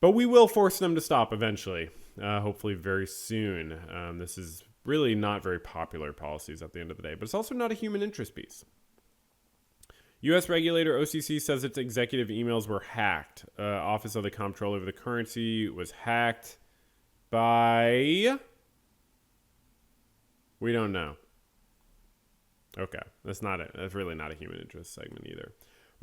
But we will force them to stop eventually, hopefully very soon. This is really not very popular policies at the end of the day, but it's also not a human interest piece. U.S. regulator OCC says its executive emails were hacked. Office of the Comptroller of the Currency was hacked by... We don't know. Okay, that's not it. That's really not a human interest segment either.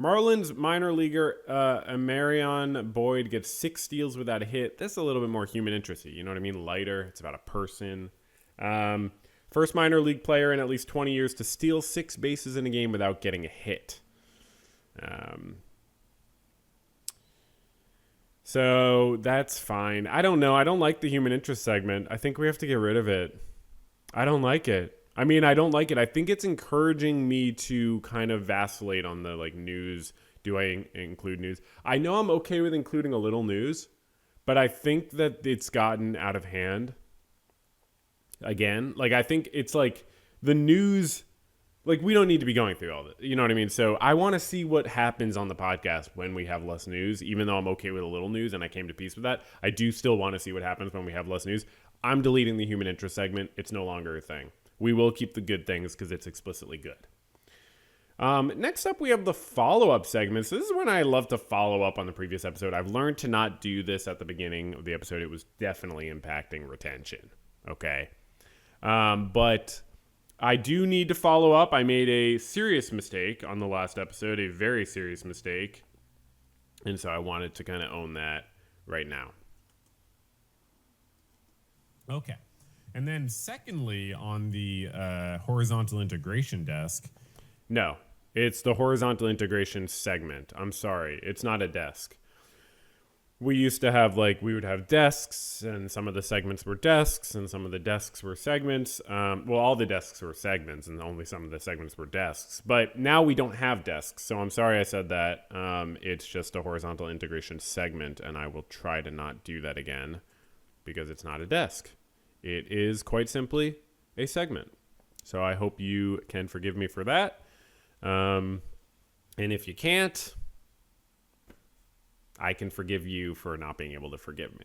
Marlins minor leaguer Amarion Boyd gets 6 steals without a hit. That's a little bit more human interesty. You know what I mean? Lighter. It's about a person. First minor league player in at least 20 years to steal 6 bases in a game without getting a hit. So that's fine. I don't know. I don't like the human interest segment. I think we have to get rid of it. I don't like it. I mean, I don't like it. I think it's encouraging me to kind of vacillate on the like news. Do I include news? I know I'm okay with including a little news, but I think that it's gotten out of hand. Again, like I think it's like the news, like we don't need to be going through all this. You know what I mean? So I want to see what happens on the podcast when we have less news, even though I'm okay with a little news and I came to peace with that. I do still want to see what happens when we have less news. I'm deleting the human interest segment. It's no longer a thing. We will keep the good things because it's explicitly good. Next up, we have the follow-up segment. So this is when I love to follow up on the previous episode. I've learned to not do this at the beginning of the episode. It was definitely impacting retention. Okay. But I do need to follow up. I made a serious mistake on the last episode, a very serious mistake. And so I wanted to kind of own that right now. Okay. And then secondly, on the horizontal integration desk. No. It's the horizontal integration segment. I'm sorry. It's not a desk. We used to have we would have desks, and some of the segments were desks, and some of the desks were segments. All the desks were segments, and only some of the segments were desks. But now we don't have desks, so I'm sorry I said that. It's just a horizontal integration segment, and I will try to not do that again because it's not a desk. It is quite simply a segment. So I hope you can forgive me for that. And if you can't, I can forgive you for not being able to forgive me.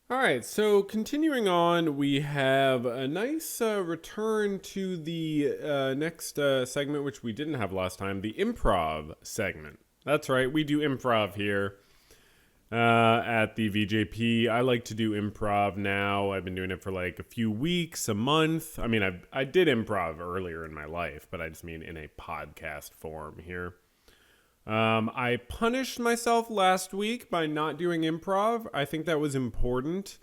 All right, so continuing on, we have a nice return to the next segment, which we didn't have last time, the improv segment. That's right, we do improv here at the VJP. I like to do improv now. I've been doing it for a few weeks, a month. I mean, I did improv earlier in my life, but I just mean in a podcast form here. I punished myself last week by not doing improv. I think that was important.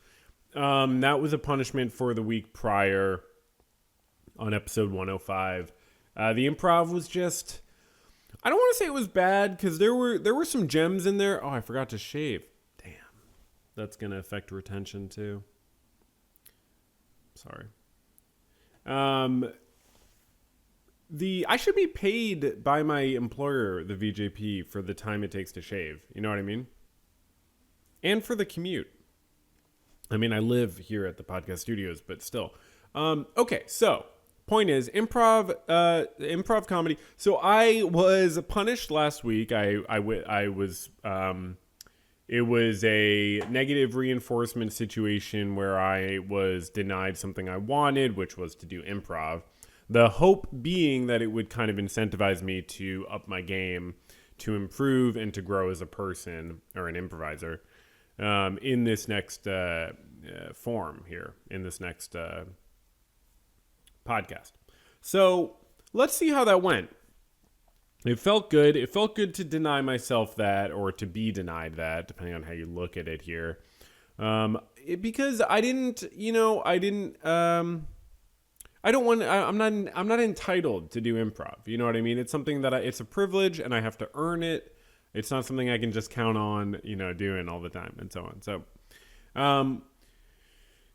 That was a punishment for the week prior on episode 105. The improv was just, I don't want to say it was bad because there were some gems in there. Oh, I forgot to shave. Damn. That's going to affect retention too. Sorry. I should be paid by my employer, the VJP, for the time it takes to shave. You know what I mean? And for the commute. I mean, I live here at the podcast studios, but still. Okay, so point is improv comedy. So I was punished last week. It was a negative reinforcement situation where I was denied something I wanted, which was to do improv. The hope being that it would kind of incentivize me to up my game, to improve, and to grow as a person or an improviser in this next form here, in this next podcast. So let's see how that went. It felt good. It felt good to deny myself that, or to be denied that, depending on how you look at it here. Because I'm not entitled to do improv. You know what I mean? It's something that it's a privilege and I have to earn it. It's not something I can just count on, doing all the time and so on.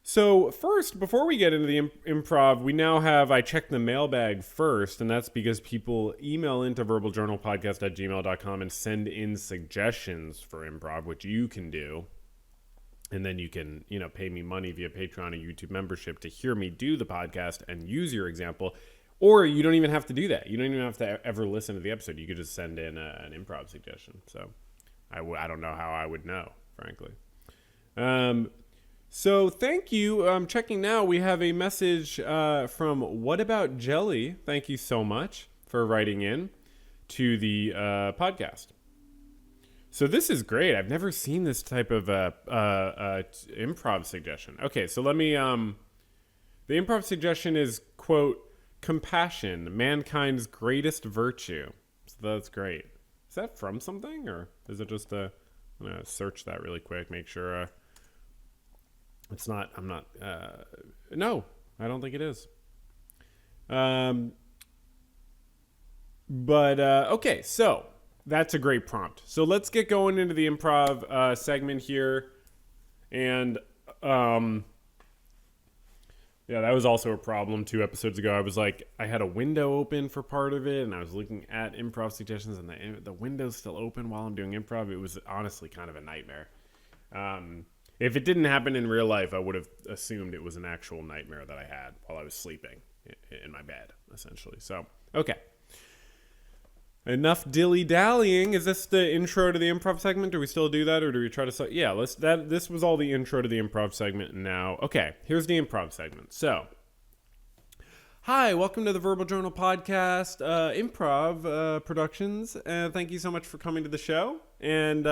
So first, before we get into the improv, I checked the mailbag first, and that's because people email into verbaljournalpodcast@gmail.com and send in suggestions for improv, which you can do. And then you can, pay me money via Patreon or YouTube membership to hear me do the podcast and use your example. Or you don't even have to do that. You don't even have to ever listen to the episode. You could just send in an improv suggestion. So I don't know how I would know, frankly. So thank you. I'm checking now. We have a message from What About Jelly. Thank you so much for writing in to the podcast. So this is great. I've never seen this type of improv suggestion. Okay, so let me... the improv suggestion is, quote, compassion, mankind's greatest virtue. So that's great. Is that from something, or is it just I'm going to search that really quick, make sure it's not... No, I don't think it is. Okay, so... That's a great prompt. So let's get going into the improv segment here. And that was also a problem 2 episodes ago. I had a window open for part of it, and I was looking at improv suggestions, and the window's still open while I'm doing improv. It was honestly kind of a nightmare. If it didn't happen in real life, I would have assumed it was an actual nightmare that I had while I was sleeping in my bed, essentially. So, okay. Enough dilly-dallying. Is this the intro to the improv segment? Do we still do that, or do we try to... Yeah, this was all the intro to the improv segment now. Okay, here's the improv segment. So, hi, welcome to the Verbal Journal Podcast Improv Productions. Thank you so much for coming to the show. And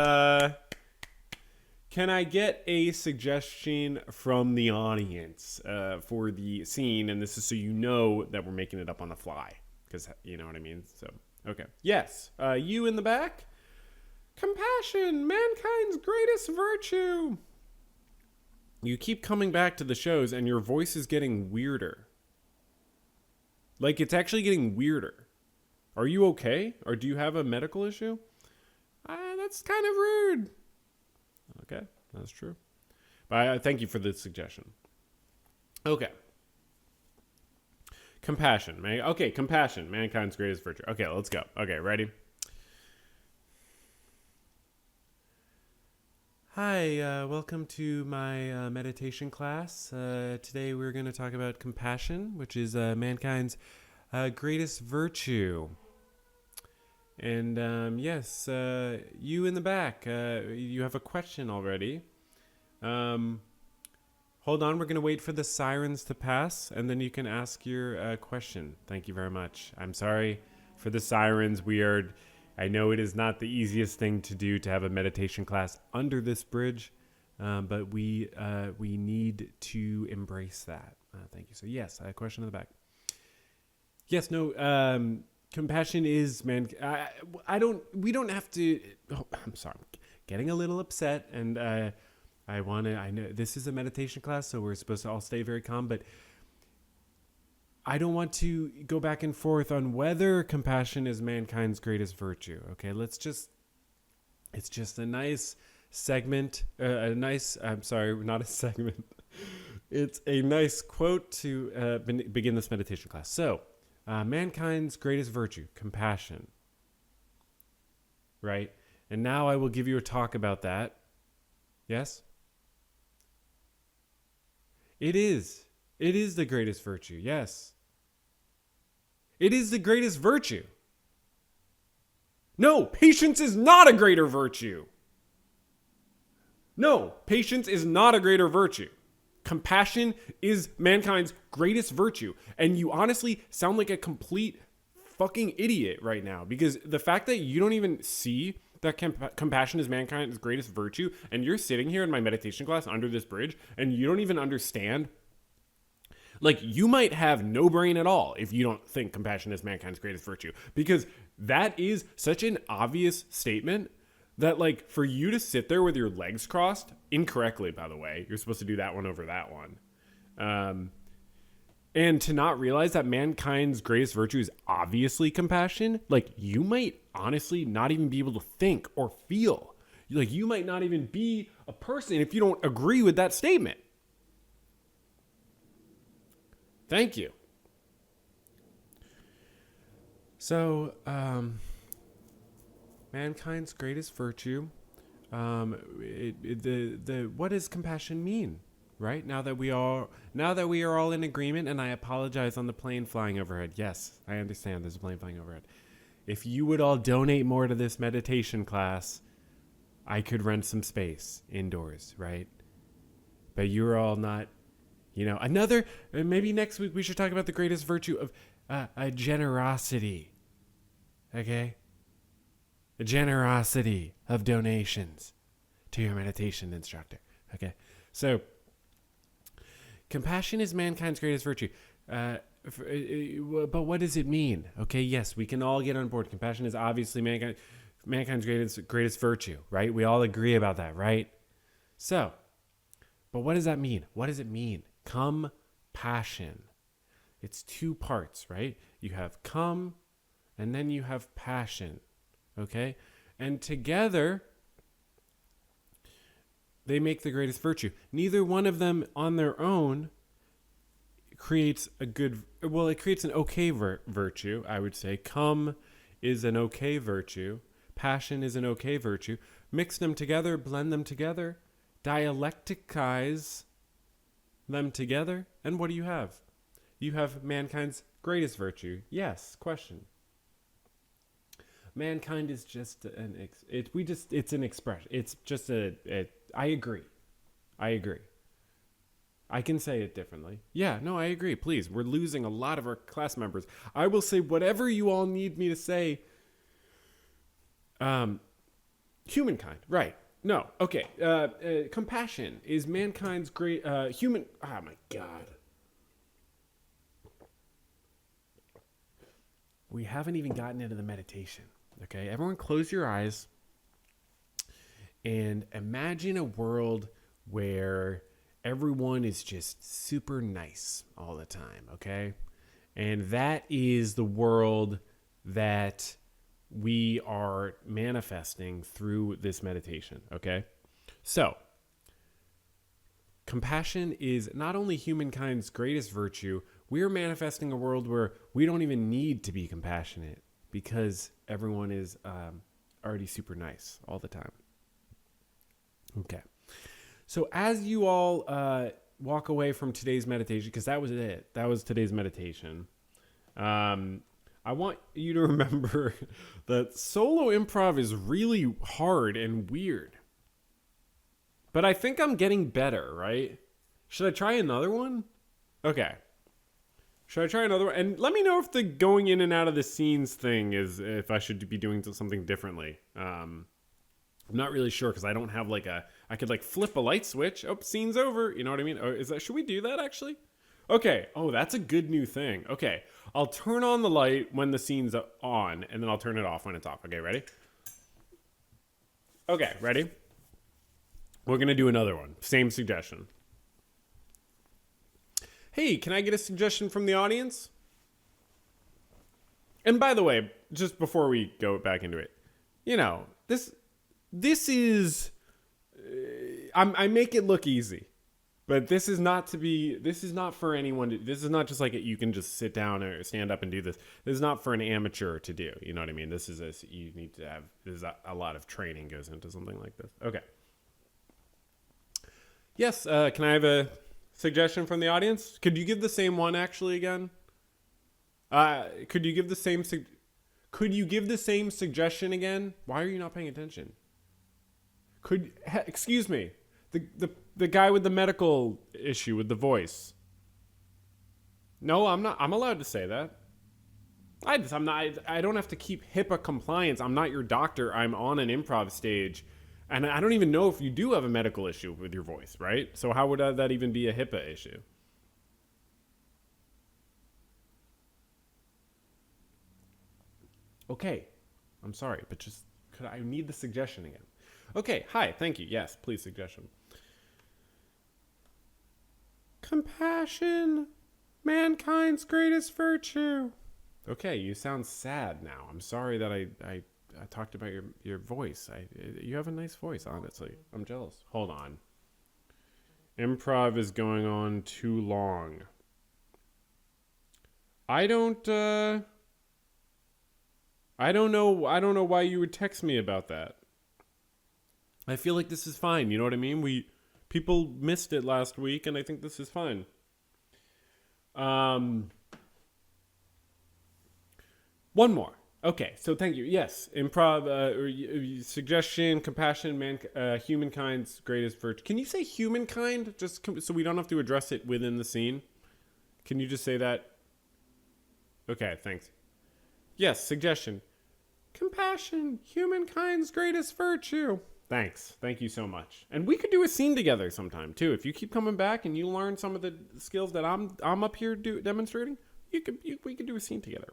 can I get a suggestion from the audience for the scene? And this is so you know that we're making it up on the fly, because you know what I mean? So... Okay. Yes. You in the back? Compassion, mankind's greatest virtue. You keep coming back to the shows and your voice is getting weirder. It's actually getting weirder. Are you okay? Or do you have a medical issue? That's kind of rude. Okay, that's true. But I thank you for the suggestion. Okay. Compassion. Compassion. Mankind's greatest virtue. Okay, let's go. Okay, ready? Hi, welcome to my meditation class. Today we're going to talk about compassion, which is mankind's greatest virtue. And yes, you in the back, you have a question already. Hold on, we're going to wait for the sirens to pass, and then you can ask your question. Thank you very much. I'm sorry for the sirens. I know it is not the easiest thing to do to have a meditation class under this bridge, but we need to embrace that. Thank you. So yes, a question in the back. Yes, no, compassion is, man, we don't have to, I'm sorry, I'm getting a little upset, and I know this is a meditation class, so we're supposed to all stay very calm, but I don't want to go back and forth on whether compassion is mankind's greatest virtue. Okay, it's just a nice segment, not a segment. It's a nice quote to begin this meditation class. So, mankind's greatest virtue, compassion. Right? And now I will give you a talk about that. Yes? It is. It is the greatest virtue. Yes. It is the greatest virtue. No, patience is not a greater virtue. No, patience is not a greater virtue. Compassion is mankind's greatest virtue. And you honestly sound like a complete fucking idiot right now, because the fact that you don't even see that compassion is mankind's greatest virtue, and you're sitting here in my meditation class under this bridge, and you don't even understand. Like, you might have no brain at all if you don't think compassion is mankind's greatest virtue, because that is such an obvious statement that, like, for you to sit there with your legs crossed, incorrectly, by the way, you're supposed to do that one over that one, and to not realize that mankind's greatest virtue is obviously compassion, like, you might honestly not even be able to think or feel. Like, you might not even be a person if you don't agree with that statement. Thank you. So, mankind's greatest virtue, what does compassion mean? Right? Now that we are all in agreement, and I apologize on the plane flying overhead. Yes, I understand there's a plane flying overhead. If you would all donate more to this meditation class, I could rent some space indoors, right? But you're all not, maybe next week we should talk about the greatest virtue of generosity. Okay? A generosity of donations to your meditation instructor. Okay? So, compassion is mankind's greatest virtue. But what does it mean? Okay, yes, we can all get on board. Compassion is obviously mankind's greatest virtue, right? We all agree about that, right? So, but what does that mean? What does it mean? Compassion. It's two parts, right? You have come, and then you have passion, okay? And together, they make the greatest virtue. Neither one of them on their own creates it creates an okay virtue, I would say. Come is an okay virtue. Passion is an okay virtue. Mix them together, blend them together, dialecticize them together, and what do you have? You have mankind's greatest virtue. Yes, question. Mankind is just it's an expression. It's just I agree. I can say it differently. Yeah, no, I agree. Please, we're losing a lot of our class members. I will say whatever you all need me to say. Humankind, right. No, okay. Compassion is mankind's great, human, oh my God. We haven't even gotten into the meditation, okay? Everyone close your eyes and imagine a world where everyone is just super nice all the time, okay? And that is the world that we are manifesting through this meditation, okay? So, compassion is not only humankind's greatest virtue, we're manifesting a world where we don't even need to be compassionate because everyone is already super nice all the time. Okay. So as you all walk away from today's meditation, because that was it. That was today's meditation. I want you to remember that solo improv is really hard and weird. But I think I'm getting better, right? Should I try another one? Okay. Should I try another one? And let me know if the going in and out of the scenes thing is, if I should be doing something differently. I'm not really sure because I don't have I could flip a light switch. Oh, scene's over. You know what I mean? Or should we do that actually? Okay. Oh, that's a good new thing. Okay. I'll turn on the light when the scene's on and then I'll turn it off when it's off. Okay, ready? Okay, ready? We're going to do another one. Same suggestion. Hey, can I get a suggestion from the audience? And by the way, just before we go back into it, this is, I make it look easy, but this is not for anyone. This is not just like you can just sit down or stand up and do this. This is not for an amateur to do. You know what I mean? You need to have, there's a lot of training goes into something like this. Okay. Yes. Can I have a suggestion from the audience? Could you give the same one actually again? Could you give the same suggestion again? Why are you not paying attention? Excuse me, the guy with the medical issue with the voice. No, I'm not. I'm allowed to say that. I'm not. I don't have to keep HIPAA compliance. I'm not your doctor. I'm on an improv stage, and I don't even know if you do have a medical issue with your voice, right? So how would that even be a HIPAA issue? Okay, I'm sorry, but I need the suggestion again. Okay, hi, thank you. Yes, please, suggestion. Compassion, mankind's greatest virtue. Okay, you sound sad now. I'm sorry that I talked about your voice. You have a nice voice, honestly. I'm jealous. Hold on. Improv is going on too long. I don't know why you would text me about that. I feel like this is fine. You know what I mean? People missed it last week, and I think this is fine. One more. Okay, so thank you. Yes, improv, suggestion, compassion, humankind's greatest virtue. Can you say humankind, just so we don't have to address it within the scene? Can you just say that? Okay, thanks. Yes, suggestion. Compassion, humankind's greatest virtue. Thanks. Thank you so much. And we could do a scene together sometime too. If you keep coming back and you learn some of the skills that I'm up here demonstrating, we could do a scene together.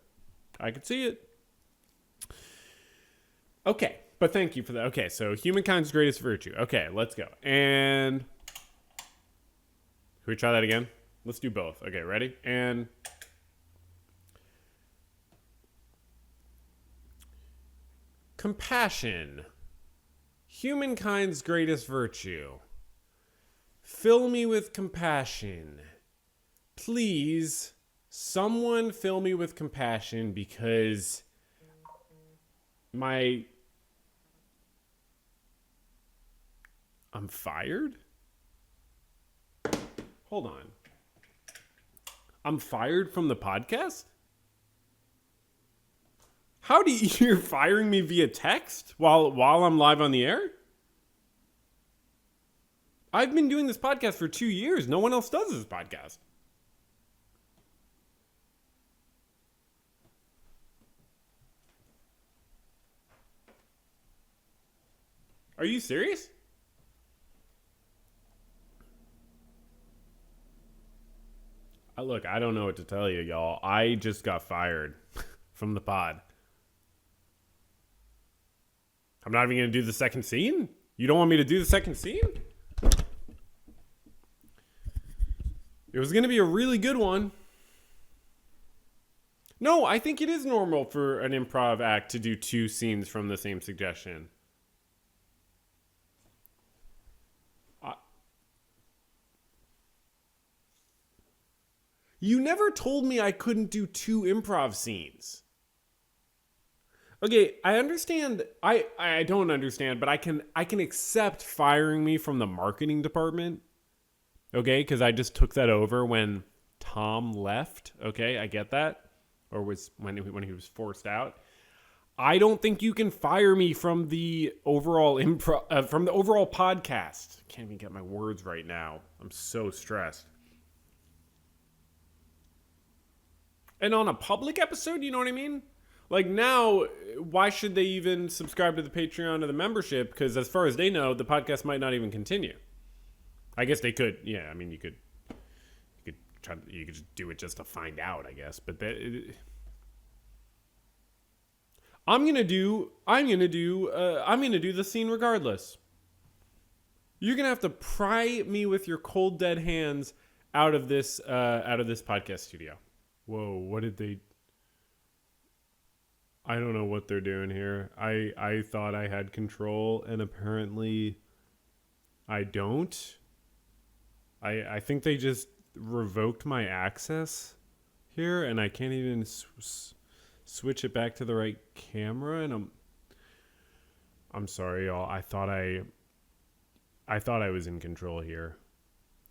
I could see it. Okay, but thank you for that. Okay, so humankind's greatest virtue. Okay, let's go. And can we try that again? Let's do both. Okay, ready? And compassion, humankind's greatest virtue. Fill me with compassion. Please, someone fill me with compassion because I'm fired? Hold on. I'm fired from the podcast? You're firing me via text while I'm live on the air? I've been doing this podcast for 2 years. No one else does this podcast. Are you serious? Look, I don't know what to tell you, y'all. I just got fired from the pod. I'm not even going to do the second scene? You don't want me to do the second scene? It was going to be a really good one. No, I think it is normal for an improv act to do 2 scenes from the same suggestion. You never told me I couldn't do 2 improv scenes. Okay, I understand. I don't understand, but I can accept firing me from the marketing department. Okay, because I just took that over when Tom left. Okay, I get that, or was when he was forced out. I don't think you can fire me from the overall improv from the overall podcast. Can't even get my words right now. I'm so stressed. And on a public episode, you know what I mean? Like now, why should they even subscribe to the Patreon or the membership? Because as far as they know, the podcast might not even continue. I guess they could. Yeah, I mean, you could just do it just to find out, I guess. But I'm gonna do the scene regardless. You're gonna have to pry me with your cold dead hands out of this podcast studio. Whoa, what did they... I don't know what they're doing here. I thought I had control, and apparently I don't. I think they just revoked my access here, and I can't even switch it back to the right camera, and I'm sorry, y'all. I thought I was in control here.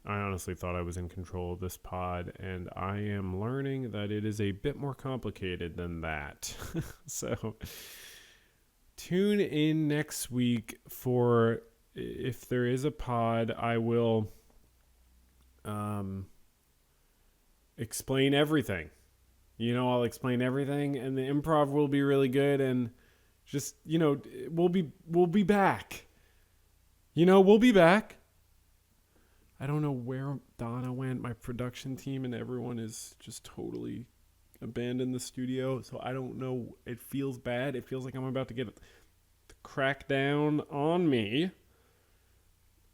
I honestly thought I was in control of this pod, and I am learning that it is a bit more complicated than that. So tune in next week for, if there is a pod, I will explain everything. I'll explain everything, and the improv will be really good, and just, we'll be back. We'll be back. I don't know where Donna went, my production team, and everyone is just totally abandoned the studio. So I don't know. It feels bad. It feels like I'm about to get the crackdown on me.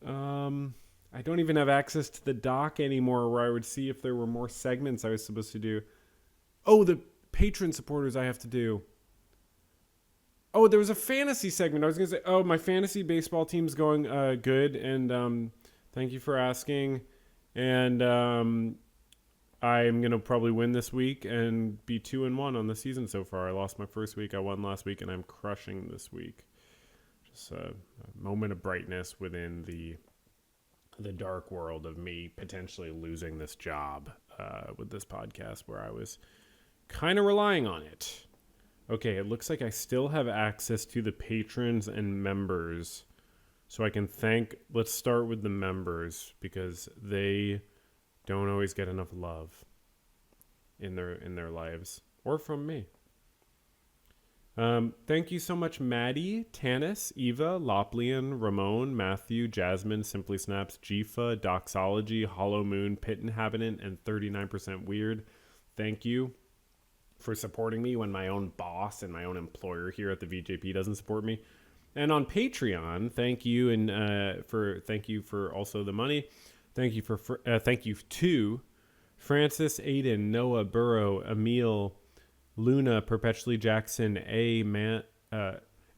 I don't even have access to the doc anymore where I would see if there were more segments I was supposed to do. Oh, the patron supporters I have to do. Oh, there was a fantasy segment. I was going to say, oh, my fantasy baseball team's going good, and thank you for asking. And I'm going to probably win this week and be 2-1 on the season so far. I lost my first week. I won last week, and I'm crushing this week. Just a moment of brightness within the dark world of me potentially losing this job with this podcast where I was kind of relying on it. Okay, it looks like I still have access to the patrons and members. So I can let's start with the members because they don't always get enough love in their lives or from me. Thank you so much, Maddie, Tanis, Eva, Loplian, Ramon, Matthew, Jasmine, Simply Snaps, Jifa, Doxology, Hollow Moon, Pit Inhabitant, and 39% Weird. Thank you for supporting me when my own boss and my own employer here at the VJP doesn't support me. And on Patreon, thank you for also the money. Thank you to Francis, Aiden, Noah, Burrow, Emil, Luna, Perpetually Jackson,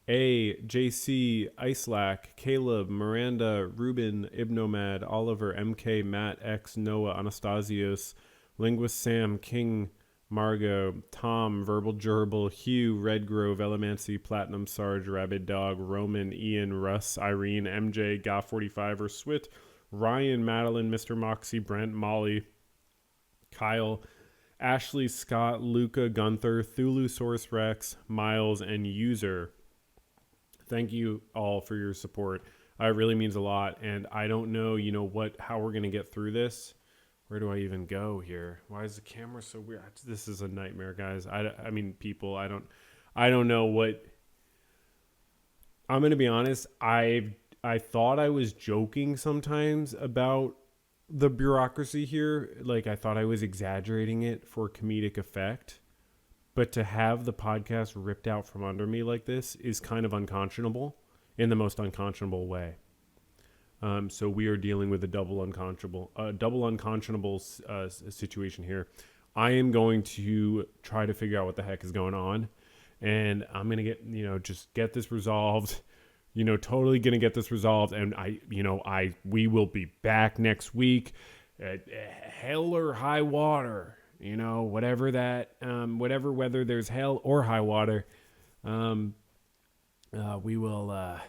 JC, Icelac, Caleb, Miranda, Ruben, Ibnomad, Oliver, MK, Matt, X, Noah, Anastasios, Linguist Sam, King, Margot, Tom, Verbal Gerbil, Hugh, Redgrove, Elemancy, Platinum Sarge, Rabid Dog, Roman, Ian, Russ, Irene, MJ, Ga45 or Swit, Ryan, Madeline, Mr. Moxie, Brent, Molly, Kyle, Ashley, Scott, Luca, Gunther, Thulu, Source Rex, Miles, and User. Thank you all for your support. It really means a lot, and I don't know, how we're going to get through this. Where do I even go here? Why is the camera so weird? This is a nightmare, guys. I mean, people, I don't know what... I'm going to be honest. I thought I was joking sometimes about the bureaucracy here. Like, I thought I was exaggerating it for comedic effect. But to have the podcast ripped out from under me like this is kind of unconscionable in the most unconscionable way. So we are dealing with a double unconscionable situation here. I am going to try to figure out what the heck is going on, and I'm gonna get just get this resolved. Totally gonna get this resolved, and we will be back next week, hell or high water. Whatever whatever whether there's hell or high water, we will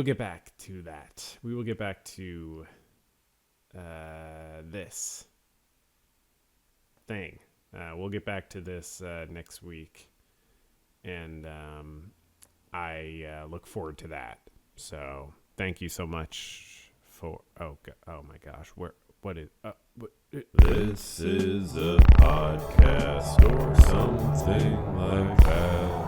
get back to that. We will get back to this thing. We'll get back to this next week, and I look forward to that. So thank you so much for. Oh my gosh, what is? This is a podcast or something like that.